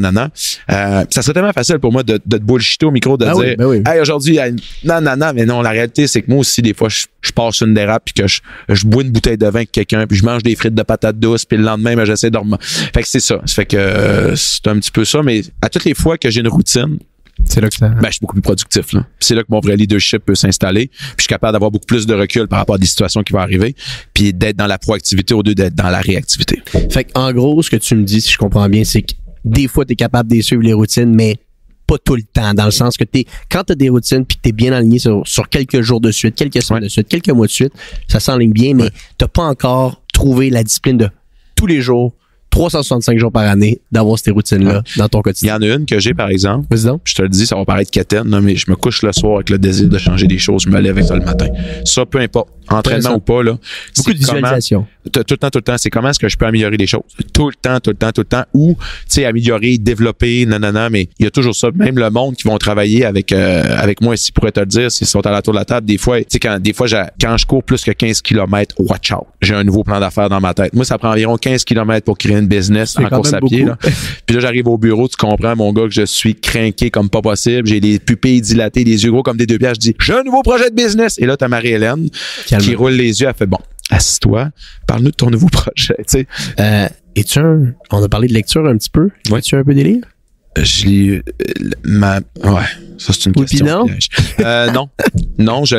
ça serait tellement facile pour moi de te bullshiter au micro, de dire, hey, aujourd'hui, non, mais non, la réalité, c'est que moi aussi, des fois, je passe une dérape puis que je bois une bouteille de vin avec quelqu'un puis je mange des frites de patates douces puis le lendemain, ben, j'essaie de dormir. Fait que c'est ça. Ça fait que c'est un petit peu ça, mais à toutes les fois que j'ai une routine, c'est là que je suis beaucoup plus productif. Là. C'est là que mon vrai leadership peut s'installer. Puis je suis capable d'avoir beaucoup plus de recul par rapport à des situations qui vont arriver. Puis d'être dans la proactivité au lieu d'être dans la réactivité. Fait qu'en gros, ce que tu me dis, si je comprends bien, c'est que des fois, tu es capable de suivre les routines, mais pas tout le temps. Dans le sens que quand tu as des routines puis que tu es bien aligné sur quelques jours de suite, quelques semaines de suite, quelques mois de suite, ça s'enligne bien, mais t'as pas encore trouvé la discipline de tous les jours, 365 jours par année, d'avoir ces routines-là dans ton quotidien. Il y en a une que j'ai, par exemple. Vas-y donc. Je te le dis, ça va paraître quétaine, là, mais je me couche le soir avec le désir de changer des choses. Je me lève avec ça le matin. Ça, peu importe. Entraînement ou pas, là. Beaucoup de visualisation. Tout le temps. C'est comment est-ce que je peux améliorer les choses? Tout le temps. Ou, tu sais, améliorer, développer, mais il y a toujours ça. Même le monde qui vont travailler avec moi ici pourrait te le dire, s'ils sont à la tour de la table, des fois, tu sais, quand je cours plus que 15 km, watch out. J'ai un nouveau plan d'affaires dans ma tête. Moi, ça prend environ 15 km pour créer une business en course à pied, là. Puis là, j'arrive au bureau, tu comprends, mon gars, que je suis crinqué comme pas possible. J'ai les pupilles dilatées, les yeux gros comme des 2 piastres. Je dis, j'ai un nouveau projet de business. Et là, t'as Marie-Hélène qui roule les yeux. Elle fait, bon, assis-toi, parle-nous de ton nouveau projet, tu sais. On a parlé de lecture un petit peu. Ouais. Es-tu un peu des livres? Je lis ça c'est une question piège. Non, je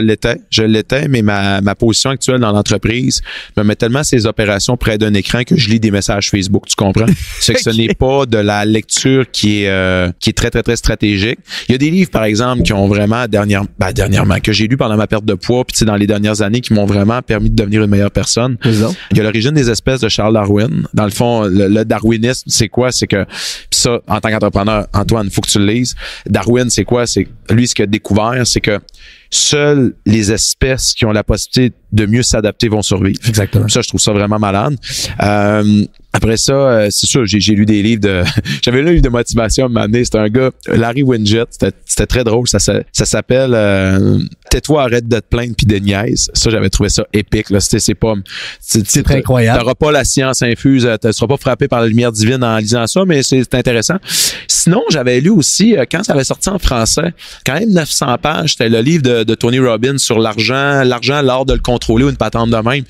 l'étais, mais ma position actuelle dans l'entreprise me met tellement ces opérations près d'un écran que je lis des messages Facebook, tu comprends? C'est que ce n'est pas de la lecture qui est très, très, très stratégique. Il y a des livres, par exemple, qui ont vraiment dernièrement, que j'ai lu pendant ma perte de poids, puis dans les dernières années, qui m'ont vraiment permis de devenir une meilleure personne. Il y a l'origine des espèces de Charles Darwin. Dans le fond, le darwinisme, c'est quoi? C'est que, pis ça, en tant qu'entrepreneur, Antoine, il faut que tu le lises. Darwin, c'est quoi? C'est lui, ce qu'il a découvert, c'est que seules les espèces qui ont la possibilité de mieux s'adapter vont survivre. Exactement. Ça, je trouve ça vraiment malade. Après ça, c'est sûr, j'ai lu des livres de... J'avais lu un livre de motivation à un moment donné. C'était un gars, Larry Winget. C'était très drôle. Ça s'appelle Tais-toi, arrête de te plaindre puis de niaise. Ça, j'avais trouvé ça épique. Là. C'est pas... C'est très incroyable. T'auras pas la science infuse. Tu seras pas frappé par la lumière divine en lisant ça, mais c'est intéressant. Sinon, j'avais lu aussi, quand ça avait sorti en français, quand même 900 pages, c'était le livre de Tony Robbins sur l'argent, l'art de le contrôler ou une patente de même.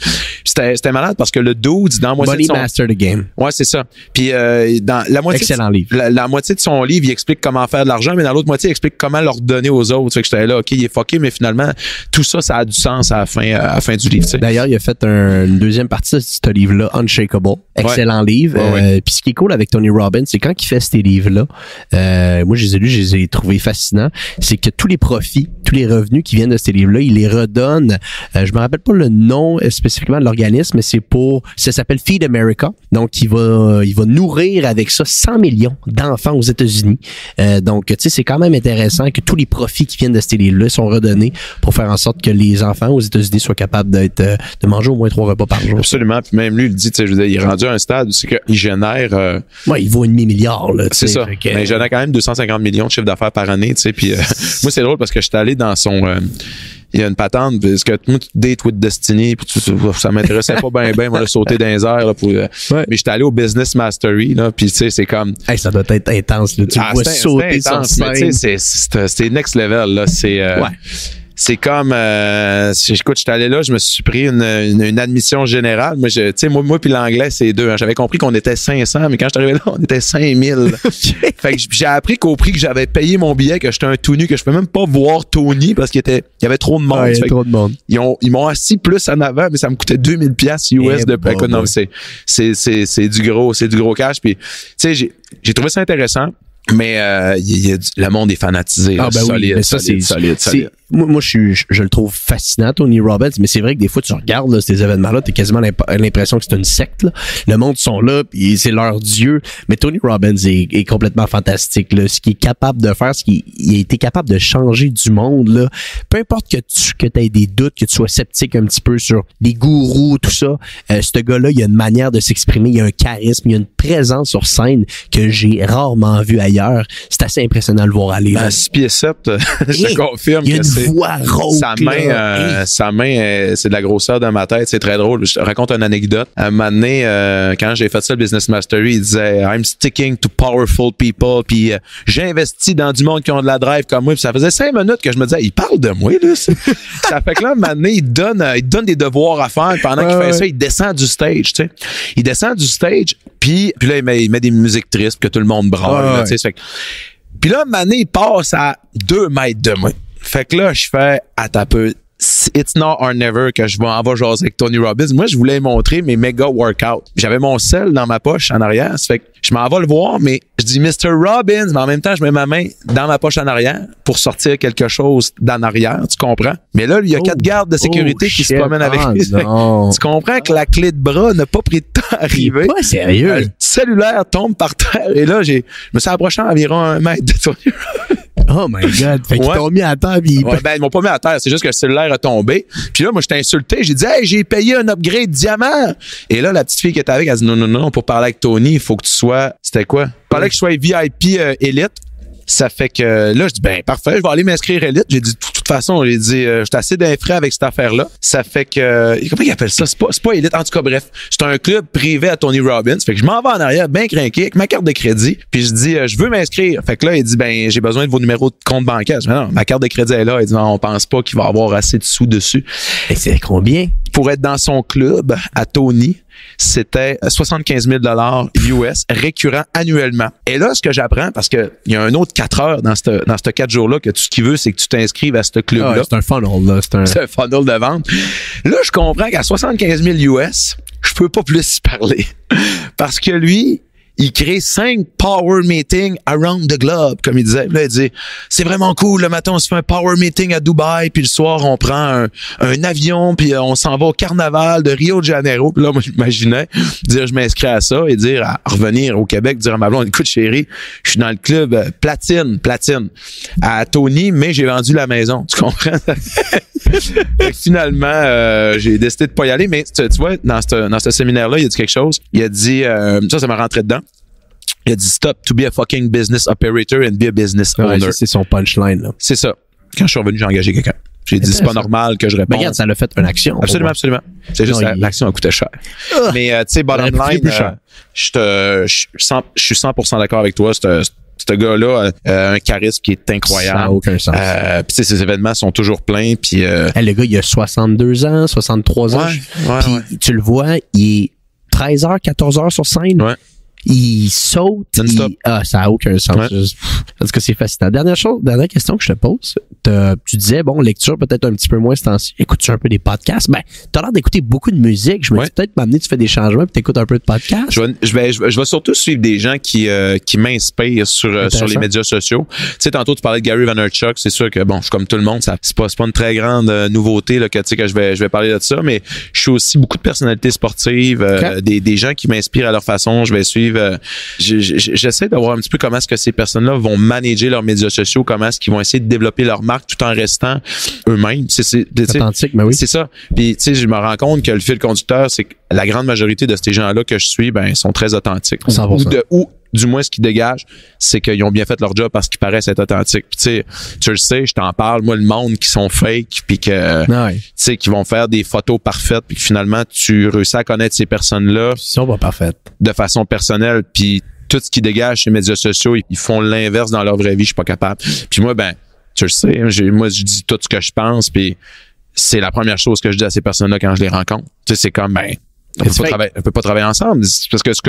C'était malade parce que le dude, dans la moitié Money de son... Master the Game. Ouais, c'est ça. Puis dans la moitié excellent livre. La moitié de son livre, il explique comment faire de l'argent, mais dans l'autre moitié, il explique comment leur donner aux autres. Fait que j'étais là, OK, il est fucké, mais finalement, tout ça, ça a du sens à la fin du livre. T'sais. D'ailleurs, il a fait une deuxième partie de ce livre-là, Unshakable. Excellent livre. Puis ce qui est cool avec Tony Robbins, c'est quand il fait ces livres-là, moi, je les ai trouvés fascinants, c'est que tous les profits, tous les revenus qui viennent de ces livres-là, il les redonne. Je me rappelle pas le nom spécifiquement de l'organisme, mais ça s'appelle Feed America. Donc, il va nourrir avec ça 100 millions d'enfants aux États-Unis. Donc, tu sais, c'est quand même intéressant que tous les profits qui viennent de ces livres-là sont redonnés pour faire en sorte que les enfants aux États-Unis soient capables de manger au moins 3 repas par jour. Absolument. Puis même lui, il dit, tu sais, je veux dire, il est rendu à un stade où c'est qu'il génère... Ouais, il vaut $500 million, là. C'est ça. Mais il génère quand même 250 millions de chiffre d'affaires par année, tu sais. Puis moi, c'est drôle parce que j'étais allé dans son... il y a une patente, parce que moi, tu date with Destiny, puis ça m'intéressait pas bien, moi, de sauter dans les airs, là, mais j'étais allé au Business Mastery, là, puis tu sais, c'est comme... Hey, ça doit être intense, là, tu vois sauter sur scène. Mais tu sais, c'est next level, là, c'est... C'est comme, écoute, j'étais allé là, je me suis pris une admission générale. Moi, tu sais, moi puis l'anglais, c'est 2. Hein. J'avais compris qu'on était 500, mais quand je suis arrivé là, on était 5000. Fait que j'ai appris qu'au prix que j'avais payé mon billet, que j'étais un tout nu, que je peux même pas voir Tony parce qu'il y avait trop de monde. Ouais, il y avait trop de monde. Ils m'ont assis plus en avant, mais ça me coûtait 2000 $US US de écoute, non, c'est du gros cash. Puis, tu sais, j'ai trouvé ça intéressant. Mais le monde est fanatisé. Ah ben solide, oui, mais ça, solide. Moi, je le trouve fascinant, Tony Robbins, mais c'est vrai que des fois, tu regardes là, ces événements-là, t'as quasiment l'impression que c'est une secte. Là. Le monde sont là, puis c'est leur dieu. Mais Tony Robbins est complètement fantastique. Là. Ce qu'il est capable de faire, il a été capable de changer du monde. Là. Peu importe que tu aies des doutes, que tu sois sceptique un petit peu sur les gourous, tout ça, ce gars-là, il a une manière de s'exprimer, il a un charisme, il a une présence sur scène que j'ai rarement vu ailleurs. C'est assez impressionnant de le voir aller. Ben, 6 pieds 7, je te confirme que c'est... voix rauque. Sa main, c'est de la grosseur de ma tête. C'est très drôle. Je te raconte une anecdote. Un moment donné, quand j'ai fait ça, le Business Mastery, il disait « I'm sticking to powerful people ». Puis j'ai investi dans du monde qui ont de la drive comme moi. Puis ça faisait 5 minutes que je me disais « Il parle de moi, là. » Ça fait que là, un moment donné, il donne des devoirs à faire. Pendant qu'il fait ça, il descend du stage, tu sais. Il descend du stage, puis là, il met des musiques tristes que tout le monde braille. Tu sais. Puis là, un moment donné, il passe à 2 mètres de moi. Fait que là, je fais « Attends un peu. It's now or never que je vais en jaser avec Tony Robbins. » Moi, je voulais montrer mes méga workouts. J'avais mon sel dans ma poche en arrière. Ça fait que je m'en vais le voir, mais je dis Mr. Robbins, mais en même temps, je mets ma main dans ma poche en arrière pour sortir quelque chose d'en arrière. Tu comprends? Mais là, il y a 4 gardes de sécurité qui se promènent avec lui. Tu comprends que la clé de bras n'a pas pris de temps à arriver. Pas sérieux. Le cellulaire tombe par terre et là, je me suis approché environ 1 mètre de Tony Robbins. Oh my God. Fait qu'ils t'ont mis à terre. Puis... ils m'ont pas mis à terre. C'est juste que le cellulaire a tombé. Puis là, moi, j'étais insulté. J'ai dit, hey, j'ai payé un upgrade diamant. Et là, la petite fille qui était avec, elle dit, non, pour parler avec Tony, il faut que tu sois, c'était quoi? Il fallait que je sois VIP élite. Ça fait que là, je dis, ben, parfait, je vais aller m'inscrire élite. J'ai dit, de toute façon, je suis assez d'infrais avec cette affaire-là. Ça fait que, comment ils appellent ça? C'est pas élite. En tout cas, bref, c'est un club privé à Tony Robbins. Fait que je m'en vais en arrière, bien craqué, avec ma carte de crédit. Puis je dis, je veux m'inscrire. Fait que là, il dit, ben, j'ai besoin de vos numéros de compte bancaire. Je dis, non, ma carte de crédit est là. Il dit, non, on pense pas qu'il va avoir assez de sous dessus. Et c'est combien? Pour être dans son club à Tony, c'était 75 000 $ US récurrent annuellement. Et là, ce que j'apprends, parce que il y a un autre 4 heures dans ce 4 jours-là, que tout ce qu'il veut, c'est que tu t'inscrives à ce club-là. C'est un funnel, là. C'est un funnel de vente. Là, je comprends qu'à 75 000 US, je peux pas plus y parler. Parce que lui, il crée 5 power meetings around the globe, comme il disait. Là, il dit, c'est vraiment cool, le matin, on se fait un power meeting à Dubaï, puis le soir, on prend un avion, puis on s'en va au carnaval de Rio de Janeiro. Puis là, moi, j'imaginais dire, je m'inscris à ça et dire, à revenir au Québec, dire à ma blonde, écoute, chérie, je suis dans le club platine, à Tony, mais j'ai vendu la maison. Tu comprends? Finalement, j'ai décidé de pas y aller, mais tu vois, dans ce séminaire-là, il a dit quelque chose. Il a dit, ça m'a rentré dedans. Il a dit, stop to be a fucking business operator and be a business owner. Ouais, c'est son punchline, là. C'est ça. Quand je suis revenu, j'ai engagé quelqu'un. J'ai dit, c'est pas normal que je réponde. Mais regarde, ça l'a fait une action. Absolument. C'est juste, l'action a coûté cher. Mais, tu sais, bottom line, je suis 100% d'accord avec toi. Ce gars-là a un charisme qui est incroyable. Ça n'a aucun sens. Puis ces événements sont toujours pleins. Puis le gars, il a 62 ans, 63 ans. Puis tu le vois, il est 13h, 14h sur scène. Ouais. Il saute. Ça n'a aucun sens. Ouais. Parce que c'est fascinant. Dernière question que je te pose. Tu disais, bon, lecture peut-être un petit peu moins ce temps-ci. Écoutes-tu un peu des podcasts? Ben, t'as l'air d'écouter beaucoup de musique. Je me dis peut-être m'amener, tu fais des changements puis t'écoutes un peu de podcasts. Je vais surtout suivre des gens qui m'inspirent sur les médias sociaux. Tu sais, tantôt, tu parlais de Gary Vaynerchuk. C'est sûr que, bon, je suis comme tout le monde. C'est pas une très grande nouveauté, là, que je vais parler de ça, mais je suis aussi beaucoup de personnalités sportives, des gens qui m'inspirent à leur façon. Je vais suivre. J'essaie de voir un petit peu comment est-ce que ces personnes-là vont manager leurs médias sociaux, comment est-ce qu'ils vont essayer de développer leur marque tout en restant eux-mêmes. C'est authentique, mais oui. C'est ça. Puis, tu sais, je me rends compte que le fil conducteur, c'est que la grande majorité de ces gens-là que je suis, ben, sont très authentiques. 100%. Ou du moins, ce qui dégage, c'est qu'ils ont bien fait leur job parce qu'ils paraissent être authentiques. Puis, tu sais, tu le sais, je t'en parle, moi, le monde qui sont fake, puis que, tu sais, qui vont faire des photos parfaites, puis que finalement, tu réussis à connaître ces personnes-là. Ils sont pas parfaites. De façon personnelle, puis tout ce qui dégage sur les médias sociaux, ils font l'inverse dans leur vraie vie, je suis pas capable. Puis moi, ben, tu le sais, moi, je dis tout ce que je pense, puis c'est la première chose que je dis à ces personnes-là quand je les rencontre. Tu sais, c'est comme, ben, on peut pas travailler ensemble. Parce que ce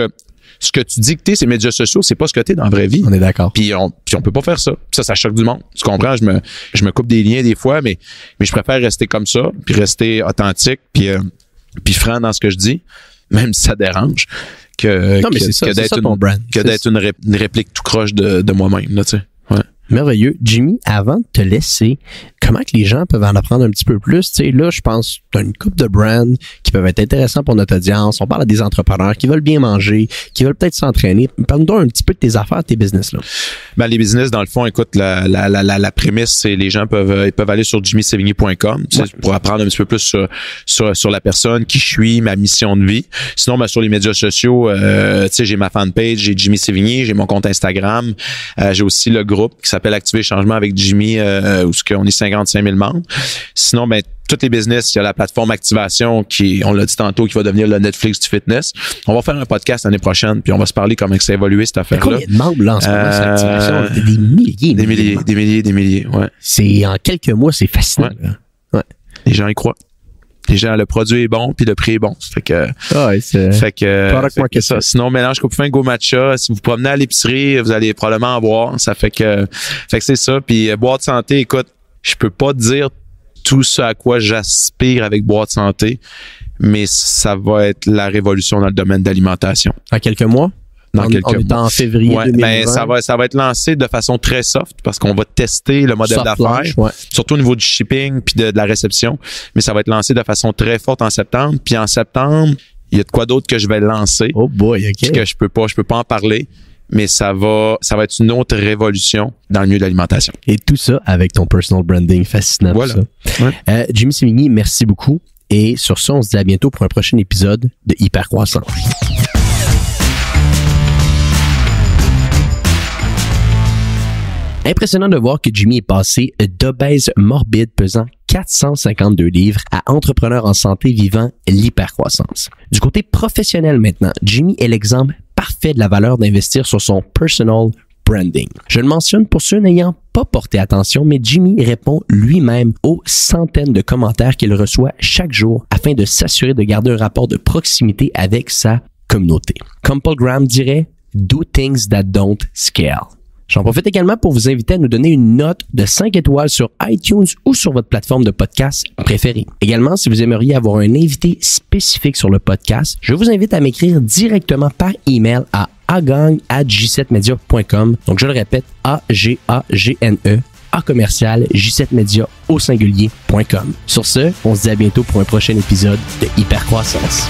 que tu dis que t'es, ces médias sociaux, c'est pas ce que t'es dans la vraie vie. On est d'accord. Puis on peut pas faire ça. Ça choque du monde. Tu comprends? Je me coupe des liens des fois, mais je préfère rester comme ça, puis rester authentique, puis franc dans ce que je dis, même si ça dérange, que d'être une réplique tout croche de moi-même, là, tu sais. Ouais. Merveilleux. Jimmy, avant de te laisser, comment que les gens peuvent en apprendre un petit peu plus? Tu sais, là, je pense que tu as une couple de brands qui peuvent être intéressants pour notre audience. On parle à des entrepreneurs qui veulent bien manger, qui veulent peut-être s'entraîner. Parle-nous un petit peu de tes affaires, tes business, là. Ben, les business, dans le fond, écoute, la prémisse, c'est les gens peuvent aller sur jimmysevigny.com pour apprendre un petit peu plus sur la personne, qui je suis, ma mission de vie. Sinon, ben, sur les médias sociaux, tu sais, j'ai ma fanpage, j'ai Jimmy Sévigny, j'ai mon compte Instagram, j'ai aussi le groupe qui s'appelle Activer Changement avec Jimmy, où on est 55 000 membres. Sinon, ben, tous les business, il y a la plateforme Activation qui, on l'a dit tantôt, qui va devenir le Netflix du fitness. On va faire un podcast l'année prochaine, puis on va se parler comment ça a évolué, cette affaire-là. Combien de membres, là, en ce moment, sur Activation? Des milliers, ouais. C'est, en quelques mois, c'est fascinant. Ouais. Les gens y croient. Les gens, le produit est bon, puis le prix est bon. Fait que ça. Sinon, mélange coupe fin, go matcha. Si vous promenez à l'épicerie, vous allez probablement en boire. Ça fait que c'est ça. Puis boire de santé, écoute, je peux pas te dire tout ce à quoi j'aspire avec boire de santé, mais ça va être la révolution dans le domaine d'alimentation. En quelques mois? On est en février 2020. Ben, ça va être lancé de façon très soft parce qu'on va tester le modèle d'affaires, surtout au niveau du shipping puis de la réception. Mais ça va être lancé de façon très forte en septembre. Puis en septembre, il y a de quoi d'autre que je vais lancer. Oh boy, OK. Que je peux pas en parler. Mais ça va être une autre révolution dans le milieu de l'alimentation. Et tout ça avec ton personal branding fascinant. Voilà. Ouais. Jimmy Sévigny, merci beaucoup. Et sur ça, on se dit à bientôt pour un prochain épisode de Hypercroissance. Impressionnant de voir que Jimmy est passé d'obèse morbide pesant 452 livres à entrepreneur en santé vivant l'hypercroissance. Du côté professionnel maintenant, Jimmy est l'exemple parfait de la valeur d'investir sur son personal branding. Je le mentionne pour ceux n'ayant pas porté attention, mais Jimmy répond lui-même aux centaines de commentaires qu'il reçoit chaque jour afin de s'assurer de garder un rapport de proximité avec sa communauté. Comme Paul Graham dirait, « Do things that don't scale ». J'en profite également pour vous inviter à nous donner une note de 5 étoiles sur iTunes ou sur votre plateforme de podcast préférée. Également, si vous aimeriez avoir un invité spécifique sur le podcast, je vous invite à m'écrire directement par email à agagne@j7media.com. Donc, je le répète, AGAGNE @j7media au singulier.com. Sur ce, on se dit à bientôt pour un prochain épisode de Hypercroissance.